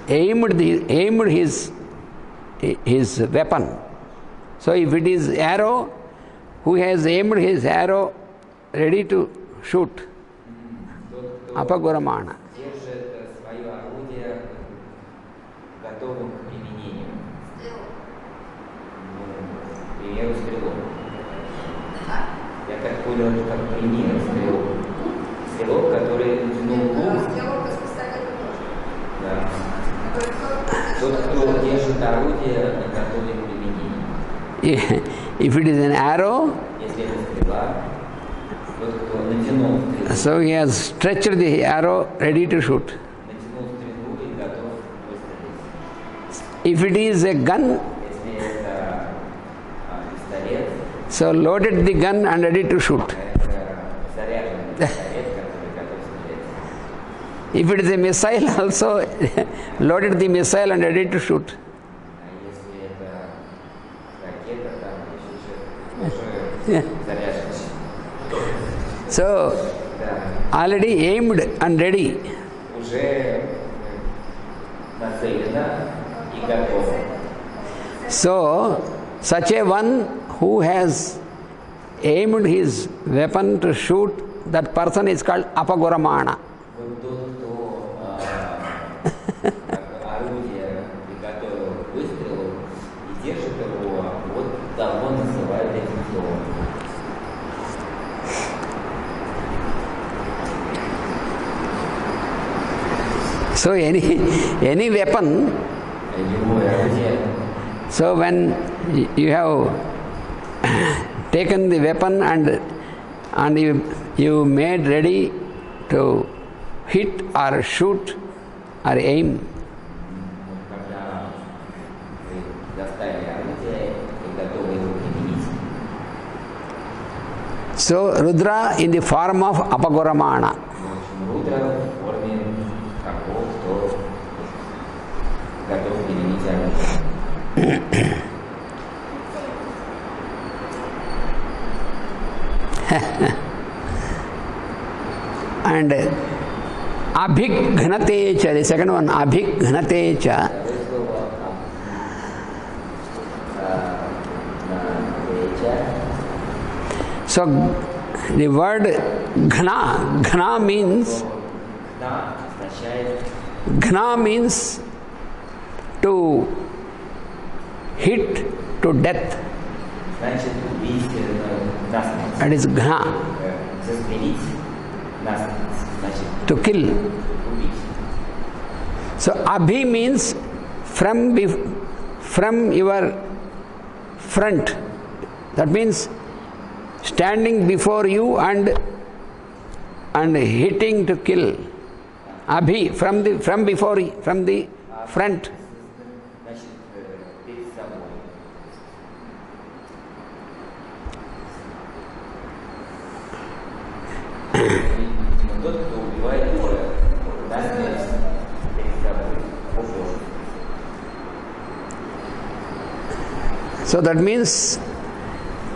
aimed his weapon. So if it is arrow, who has aimed his arrow ready to shoot. Apagoramana. Как пример стрелок. Стрелок, который натянул лук. Да. Тот, кто держит орудие, готовый к применению. If it is an arrow, если это стрела, тот, кто натянул стрелу. So he has stretched the arrow ready to shoot. Натянул стрелу и готов выстрелить. If it is a gun, если это пистолет, so loaded the gun and ready to shoot. If it is a missile, also loaded the missile and ready to shoot. So already aimed and ready. So such a one who has aimed his weapon to shoot, that person is called apagoramana. So any weapon, любое орудие, so when you have taken the weapon and you made ready to hit or shoot or aim, когда вы доставили орудие и готовы его применить. so Rudra in the form of Apagoramana. В общем, Рудра в форме того, кто готов применить оружие. And Abhighnate cha, the second one, Abhighnate cha. Второе слово So the word Ghna means «гна» означает Ghna means to hit to death. значит убить насмерть. That is Ghna, Застрелить насмерть. Значит to kill. убить. So Abhi means from your front. That means standing before you and hitting to kill. Abhi from the front. Значит перед собой. Тот, кто убивает насмерть перед собой. Упор. So that means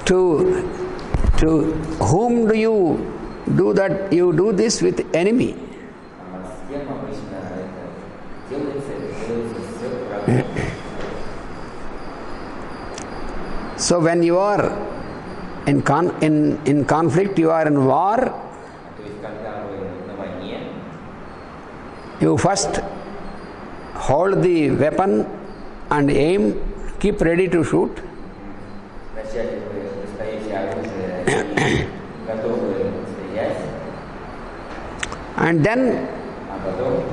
to whom do you do that? You do this with enemy. С кем обычно это делается с врагом. So when you are in conflict, you are in war, То есть, когда вы на войне, you first hold the weapon and aim, keep ready to shoot. вначале вы достаете оружие и готовы стрелять, And then а потом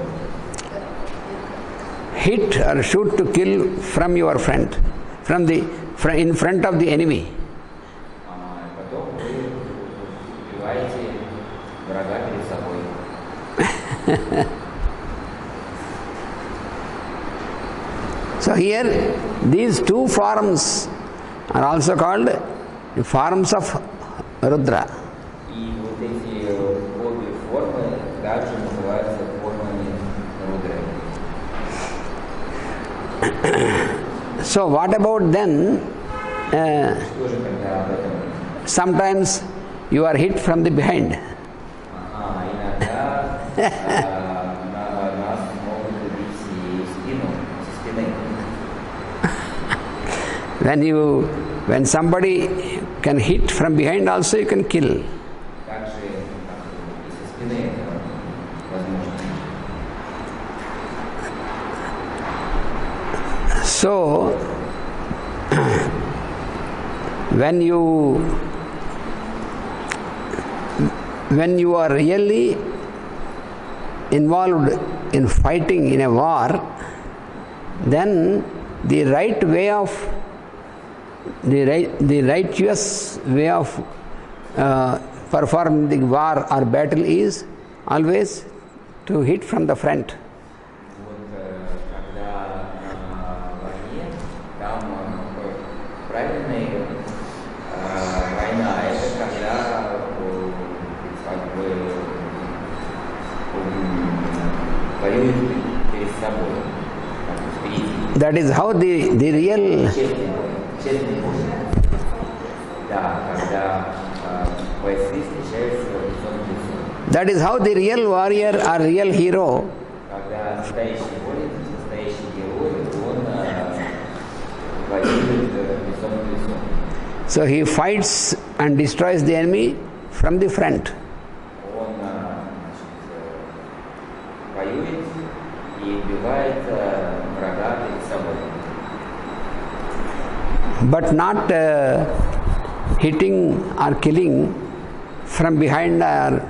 hit or shoot to kill from your front, in front of the enemy. потом вы убиваете врага перед собой. So here, these two forms are also called the forms of Rudra. И вот эти обе формы также называются формами Рудры. So what about then? Что же когда об этом? Sometimes you are hit from the behind. Иногда нас могут убить и в спину, со спины. When somebody can hit from behind also, you can kill. Также и со спины это возможно. So when you are really involved in fighting in a war, then the righteous way of performing the war or battle is always to hit from the front. Когда на войне, там правильная война, это когда как бы воюют перед собой, впереди. That is how the real Честный бой. Да, когда бойцы встречаются лицом к лицу. that is how the real warrior or real hero Когда настоящий воин, настоящий герой, он воюет лицом к лицу. so he fights and destroys the enemy from the front. Он воюет и убивает врага перед собой. But not hitting or killing from behind or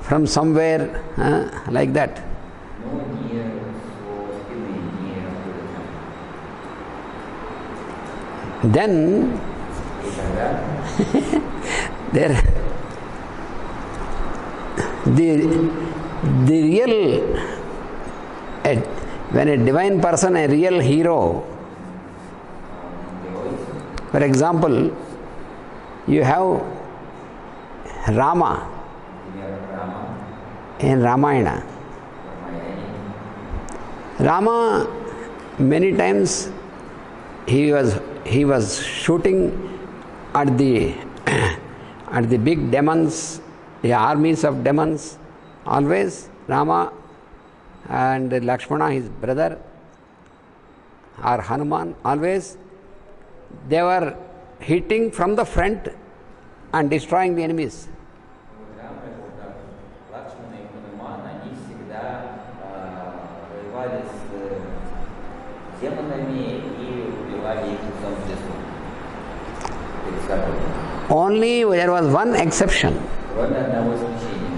from somewhere like that. Но не Then И тогда there the real when a divine person, a real hero, герой, for example, you have Rama например, Рама, in Ramayana. Рамаяне, Rama many times he was shooting at the at the big demons, the armies of demons. Always Rama and Lakshmana, his brother, or Hanuman, always they were hitting from the front and destroying the enemies. вот Рама, вот так, Лакшмана и Хануман, они всегда воевали с демонами и убивали их лицом в лесу. Перед собой. Only there was one exception. Кроме одного исключения.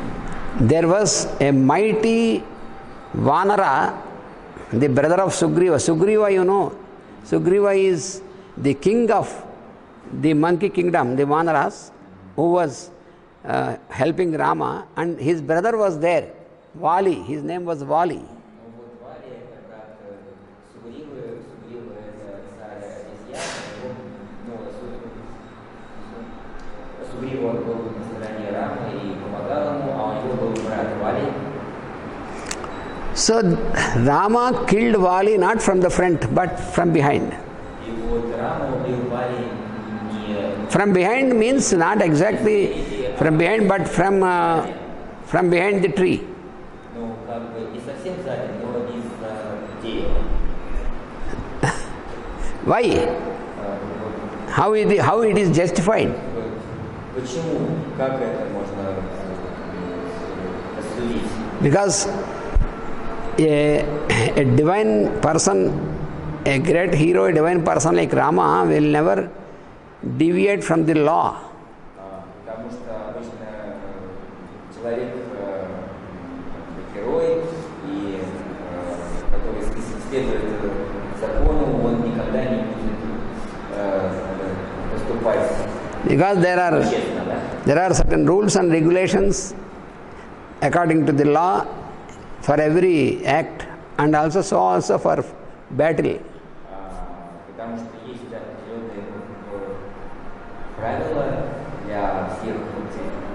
There was a mighty Vanara, the brother of Sugriva. Sugriva, you know, Sugriva is the king of the monkey kingdom, the Vanaras, who was helping Rama, and his brother was there, Vali. His name was Vali. Ну вот Вали это брат Сугривы, Сугрива это царь обезьян, Сугрива он был на стороне Рамы и помогал ему, а у него был брат Вали. So Rama killed Vali not from the front but from behind. И вот Рама убил Вали не From behind means not exactly from behind but from behind the tree. ну как бы не совсем сзади, но из дерева. Why? How it is justified? Почему? Как это можно осудить? Because a divine person, a great hero, a divine person like Rama will never deviate from the law. Потому что обычно человек, герой, и который следует закону, он никогда не будет поступать Because честно, да? there are certain rules and regulations according to the law for every act and also for battle. Потому что есть определенные правила для всех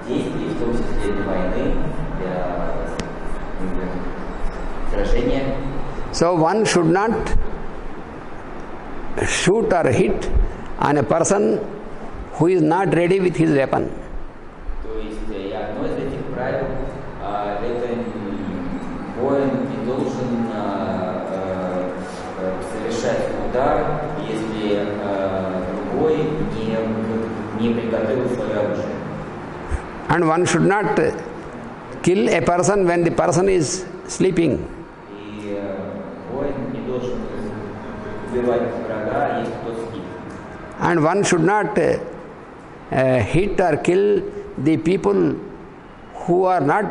действий, в том числе для войны, для сражения. So one should not shoot or hit on a person who is not ready with his weapon. То есть и одно из этих правил это воин не должен совершать удар, если другой не приготовил свое оружие. And one should not kill a person when the person is sleeping. И воин не должен убивать врага, если тот спит. And one should not hit or kill the people who are not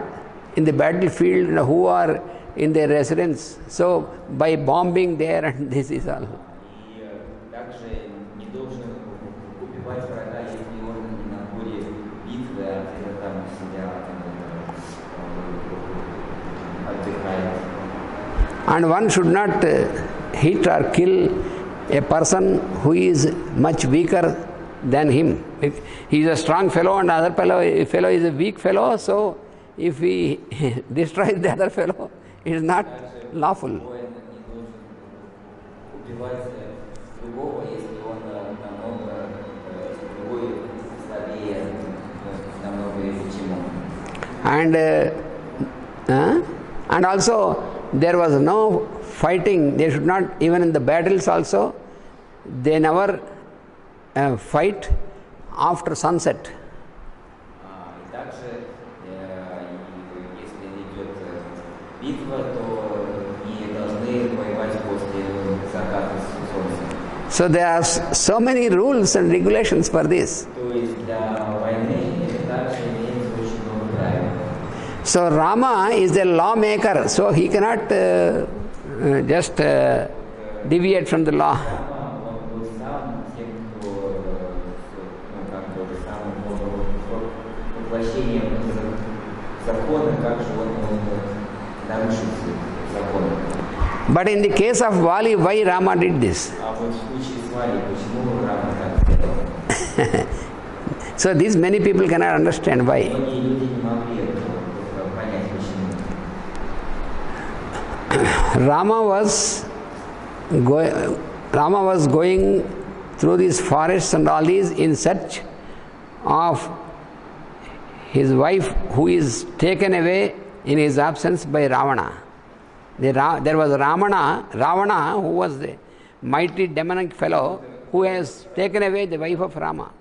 in the battlefield, who are in their residence. So by bombing there, and this is all. И также не должен убивать врага, если он не на поле битвы, а где-то там сидят, отдыхает. And one should not hit or kill a person who is much weaker than him. If he is a strong fellow and other fellow is a weak fellow, so if he destroys the other fellow, it is not lawful. Воин не должен убивать другого, если он намного, если другой слабее, намного чем он. And also there was no fighting. They should not, even in the battles also, they never fight after sunset. И также, если идет битва, то не должны воевать после заката солнца. So there are so many rules and regulations for this. То есть для войны также имеется очень много правил. So Rama is the lawmaker, so he cannot just deviate from the law. Он был сам тем, законы, как же он нарушит законы. But in the case of Vali, why Rama did this? А вот в случае с Валей, почему Рама так сделал? So these many people cannot understand why. Многие люди не могли понять, почему. Rama was going through these forests and all these in search of his wife who is taken away in his absence by Ravana. There was Ravana who was the mighty demonic fellow who has taken away the wife of Rama.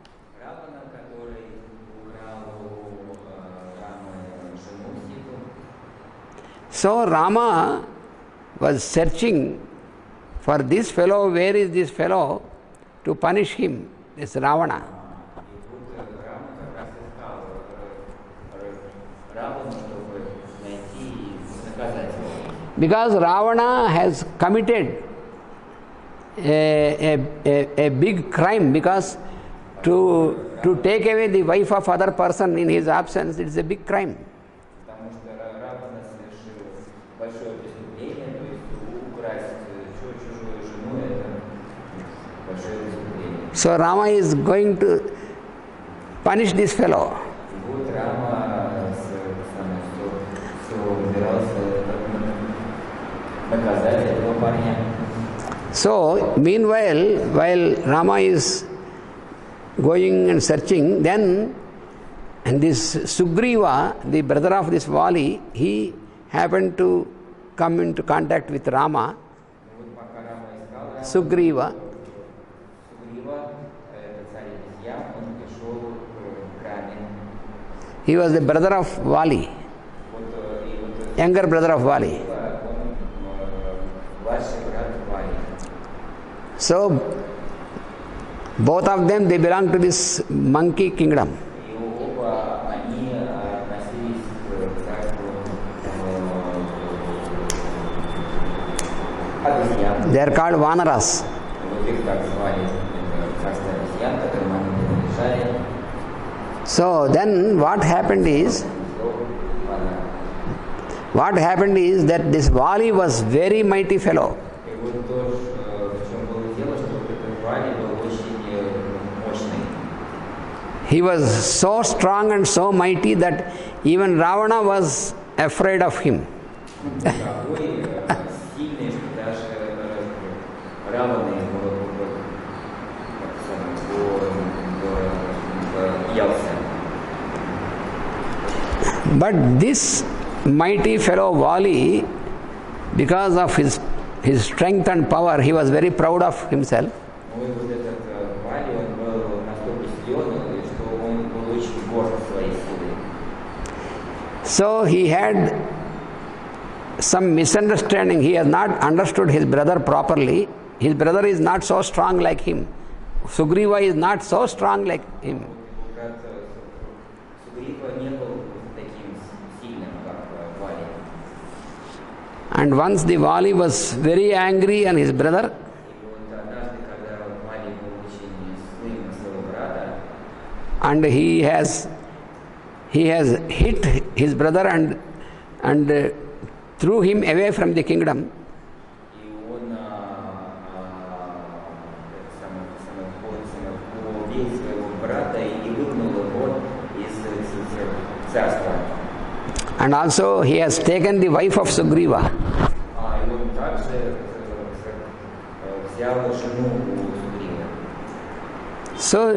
So Rama was searching for this fellow, where is this fellow, to punish him, this Ravana. Because Ravana has committed a big crime, because to take away the wife of other person in his absence, it is a big crime. So Rama is going to punish this fellow. So meanwhile, while Rama is going and searching, then this Sugriva, the brother of this Vali, he happened to come into contact with Rama. Sugriva. He was the brother of Vali, younger brother of Vali. So both of them, they belong to this monkey kingdom. They are called Vanaras. So then what happened is that this Vali was very mighty fellow. He was so strong and so mighty that even Ravana was afraid of him. But this mighty fellow Vali, because of his strength and power, he was very proud of himself. So he had some misunderstanding. He has not understood his brother properly. His brother is not so strong like him. Sugriva is not so strong like him. And once the Vali was very angry on his brother, and he has hit his brother and threw him away from the kingdom. And also he has taken the wife of Sugriva. So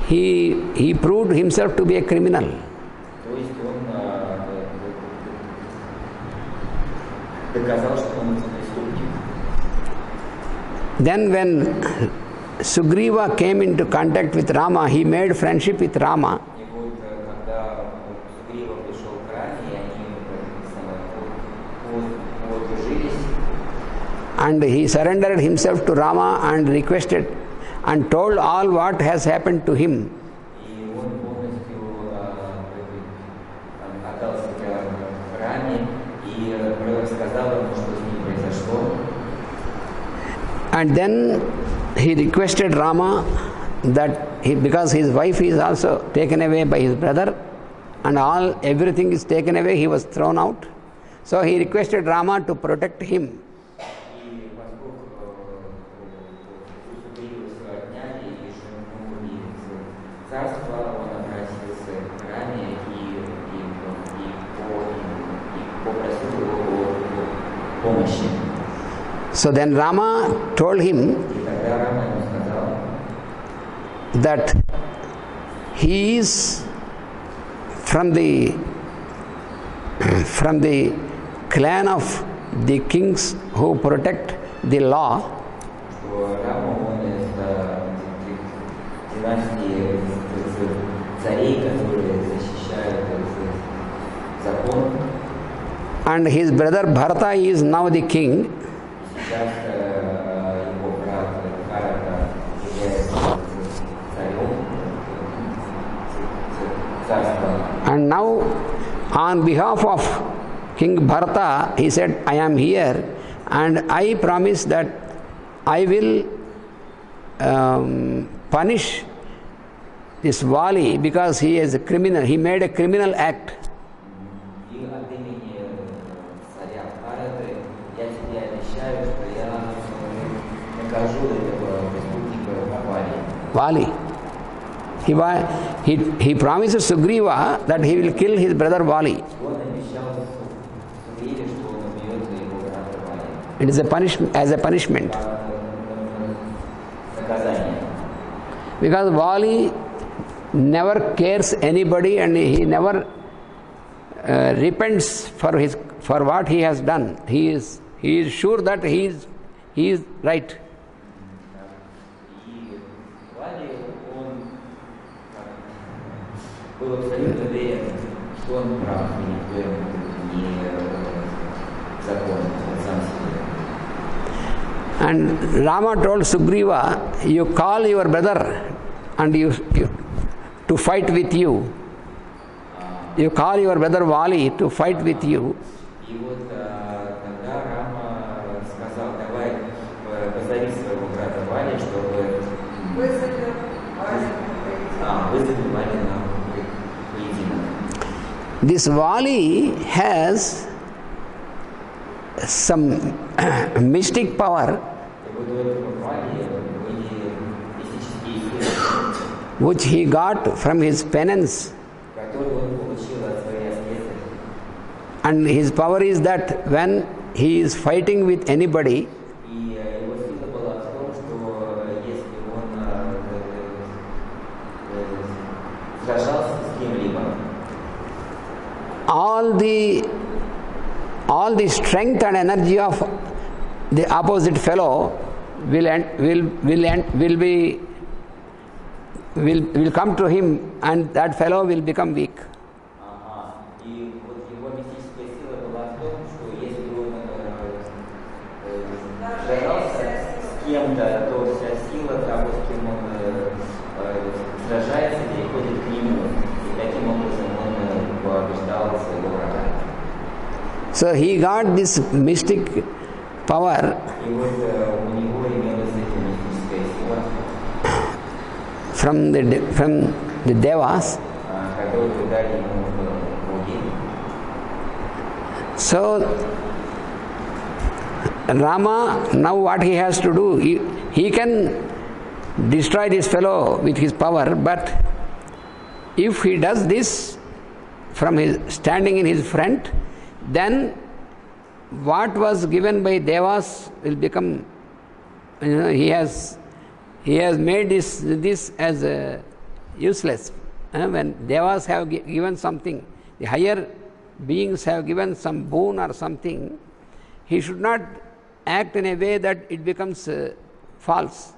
he proved himself to be a criminal. Then when Sugriva came into contact with Rama, he made friendship with Rama. And he surrendered himself to Rama and requested and told all what has happened to him. And then he requested Rama that because his wife is also taken away by his brother, and everything is taken away, he was thrown out. So he requested Rama to protect him. So then Rama told him that he is from the clan of the kings who protect the law, and his brother Bharata is now the king. And now, on behalf of King Bharata, he said, I am here and I promise that I will punish this Vali because he is a criminal. He made a criminal act. Vali. He promises Sugriva that he will kill his brother Vali. It is a punishment, as a punishment. Because Vali never cares anybody and he never repents for what he has done. He is sure that he is right. And Rama told Sugriva, you call your brother and you to fight with you. You call your brother Vali to fight with you. This Vali has some mystic power which he got from his penance. And his power is that when he is fighting with anybody, all the strength and energy of the opposite fellow will come to him, and that fellow will become weak. So he got this mystic power from the Devas. So Rama, now what he has to do, he can destroy this fellow with his power, but if he does this from his standing in his front, then what was given by Devas will become, he has made this as useless. When Devas have given something, the higher beings have given some boon or something, he should not act in a way that it becomes false.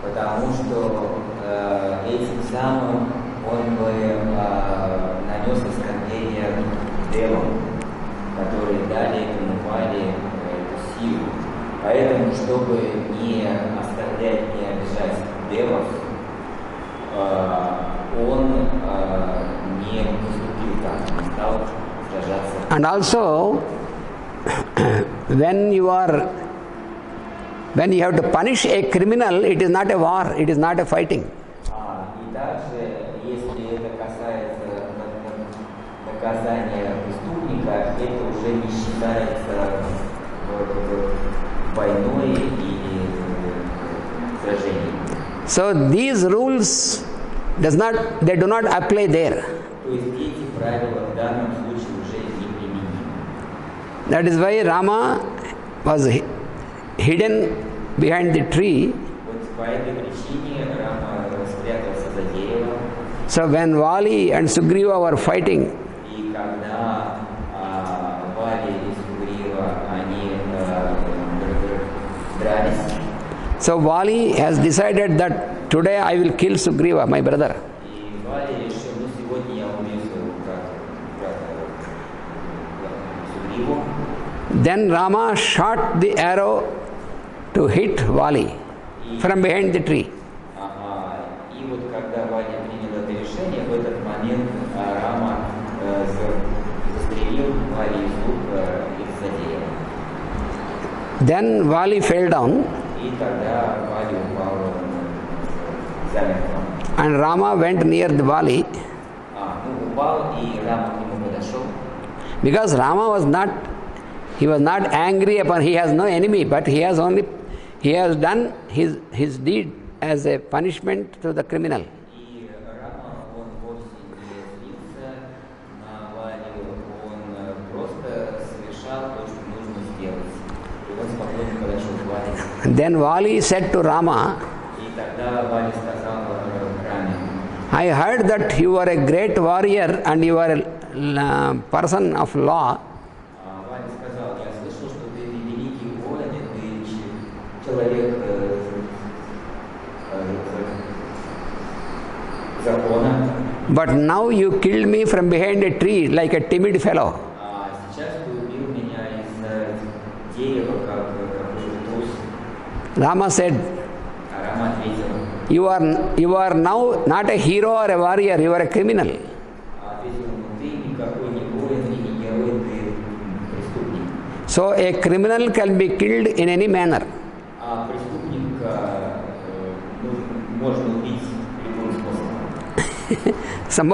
Потому что этим самым он бы нанес оскорбление девам, которые дали этому Вали эту силу. Поэтому, чтобы не оскорблять, не обижать девов, он не поступил так, не стал сражаться. And also when you have to punish a criminal, it is not a war, it is not a fighting. И также, если это касается наказания преступника, это уже не считается войной или сражением. So these rules they do not apply there. То есть эти правила в данном случае уже неприменимы. That is why Rama was hidden behind the tree. Вот по этой причине Рама спрятался за деревом. So when Vali and Sugriva were fighting, И когда Вали и Сугрива, они дрались, so Vali has decided that today I will kill Sugriva, my brother. и Вали решил, ну сегодня я убью своего брата Сугриву. Then Rama shot the arrow to hit Vali from behind the tree. И вот когда Ваня принял это решение, в этот момент Рама застрелил Вали из лука из-за дерева. Then Vali fell down И тогда Вали упал замертво. and Rama went near the Vali Упал, и Рама к нему подошел. because Rama was not angry upon, he has no enemy, but he has done his deed as a punishment to the criminal. И Рама, он вовсе не злился на Валю, он просто совершал то, что нужно сделать. И он спокойно подошел к Вале. Then Vali said to Rama, И тогда Валя сказал Раме: I heard that you are a great warrior and you are a person of law. Валя сказал: я слышал, что ты великий воин, ты человек закона. But now you killed me from behind a tree like a timid fellow. Сейчас ты убил меня из дерева, как трус. Rama said, Рама ответил: you are now not a hero or a warrior, you are a criminal. ответил ему: ты никакой не воин и не герой, ты преступник. So a criminal can be killed in any manner. Преступника можно убить любым способом.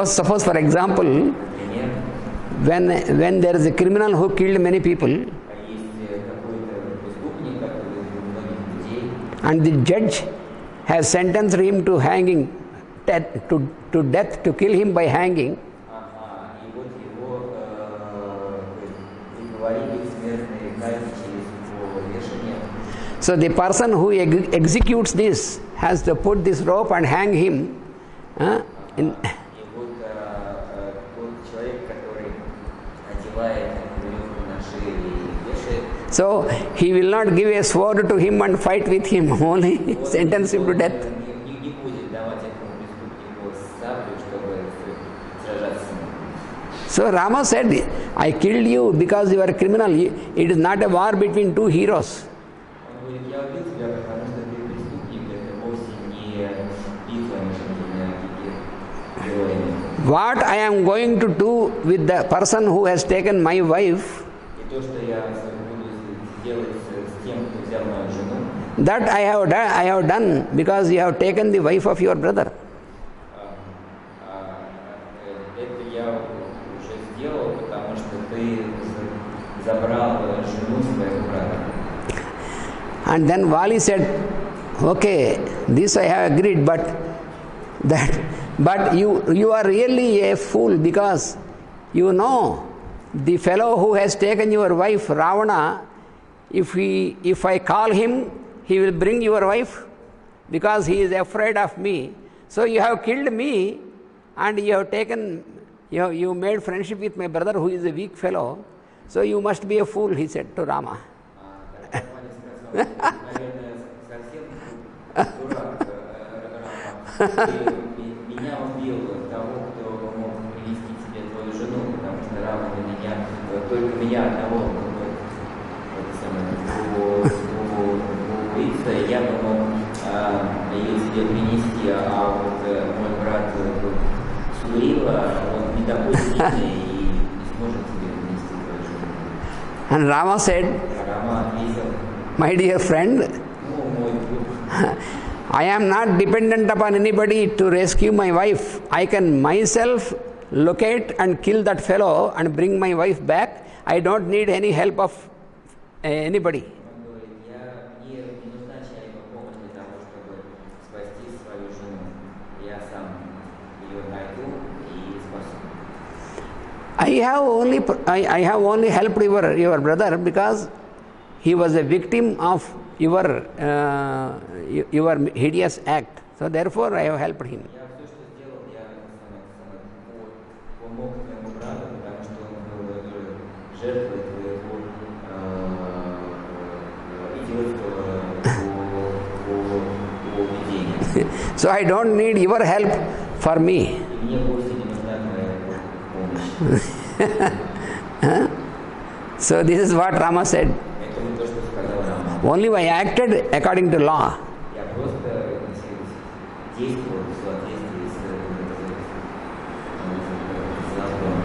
Suppose for example, Например, when there is a criminal who killed many people есть какой-то преступник, который убил многих людей, and the judge has sentenced him to hanging, to death, to kill him by hanging, и вот его приговорили к смертной казни через повешение. so the person who executes this has to put this rope and hang him. И вот тот человек, который одевает веревку на шею и вешает, So he will not give a sword to him and fight with him, only sentence him to death. не будет давать этому преступнику саблю, чтобы сражаться с ним. So Rama said, I killed you because you are a criminal. It is not a war between two heroes. Он говорит: я убил тебя, потому что ты преступник, это вовсе не битва между двумя героями. What I am going to do with the person who has taken my wife, И то, что я буду делать с тем, кто взял мою жену, that I have done because you have taken the wife of your brother. это я уже сделал, потому что ты забрал жену своего брата. And then Vali said, okay, this I have agreed, but you are really a fool because you know the fellow who has taken your wife, Ravana, if I call him, he will bring your wife because he is afraid of me. So you have killed me and you have taken, you made friendship with my brother who is a weak fellow. So you must be a fool, he said to Rama. Наверное, совсем дурак, Рама. Меня убил того, кто мог привести к себе твою жену, потому что Рама для меня, только меня одного убийца, я бы мог ее себе принести, а вот мой брат Сугрива, он не такой сильный и не сможет себе принести твою жену. And Rama said, Рама Rama ответил: My dear friend, ну, мой друг, I am not dependent upon anybody to rescue my wife. I can myself locate and kill that fellow and bring my wife back. I don't need any help of anybody. он говорит: мне не нужна чья-либо помощь для того, чтобы спасти свою жену. Я сам ее найду и спасу. I have only helped your brother because he was a victim of your hideous act. So therefore I have helped him. Я все, что сделал, я помог моему брату, потому что он был жертвой твоего идиотского поведения. So I don't need your help for me. И мне вовсе не нужна твоя помощь. So this is what Rama said. Это вот то, что сказал Рама. Only I acted according to law. Я просто действовал в соответствии с законом.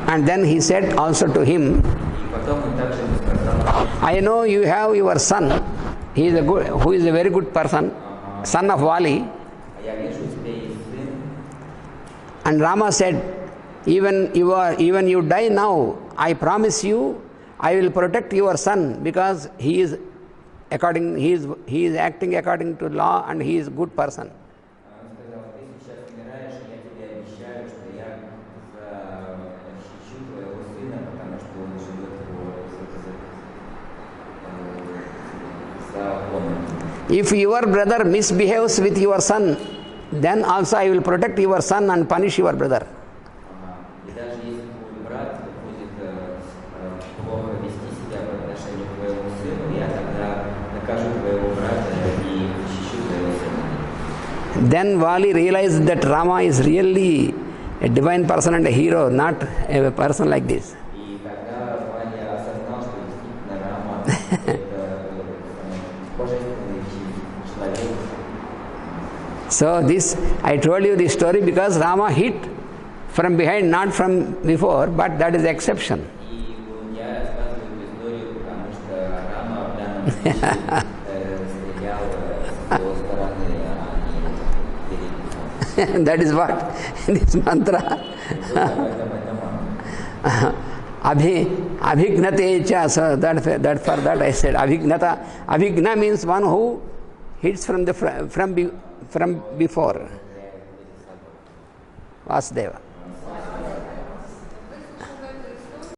And then he said also to him, И потом он также ему сказал: I know you have your son, who is a very good person, son of Vali. а я вижу, у тебя есть сын. And Rama said, even you die now, I promise you, I will protect your son because he is acting according to law and he is a good person. Он сказал: ты сейчас умираешь, и я тебе обещаю, что я защищу твоего сына, потому что он живет по закону. If your brother misbehaves with your son, then also I will protect your son and punish your brother. И даже если твой брат будет плохо вести себя по отношению к твоему сыну, я тогда накажу твоего брата и защищу твоего сына. Then Vali realized that Rama is really a divine person and a hero, not a person like this. И тогда Ваня осознал, что действительно Рама это божественный человек. So this, I told you this story because Rama hit from behind, not from before, but that is exception. И я рассказываю эту историю, потому что Рама в данном случае стрелял с его стороны, а не перед ним. That is what this mantra. Abhignate cha. So that for that I said abhignata. Abhigna means one who hits from before. Vasudeva.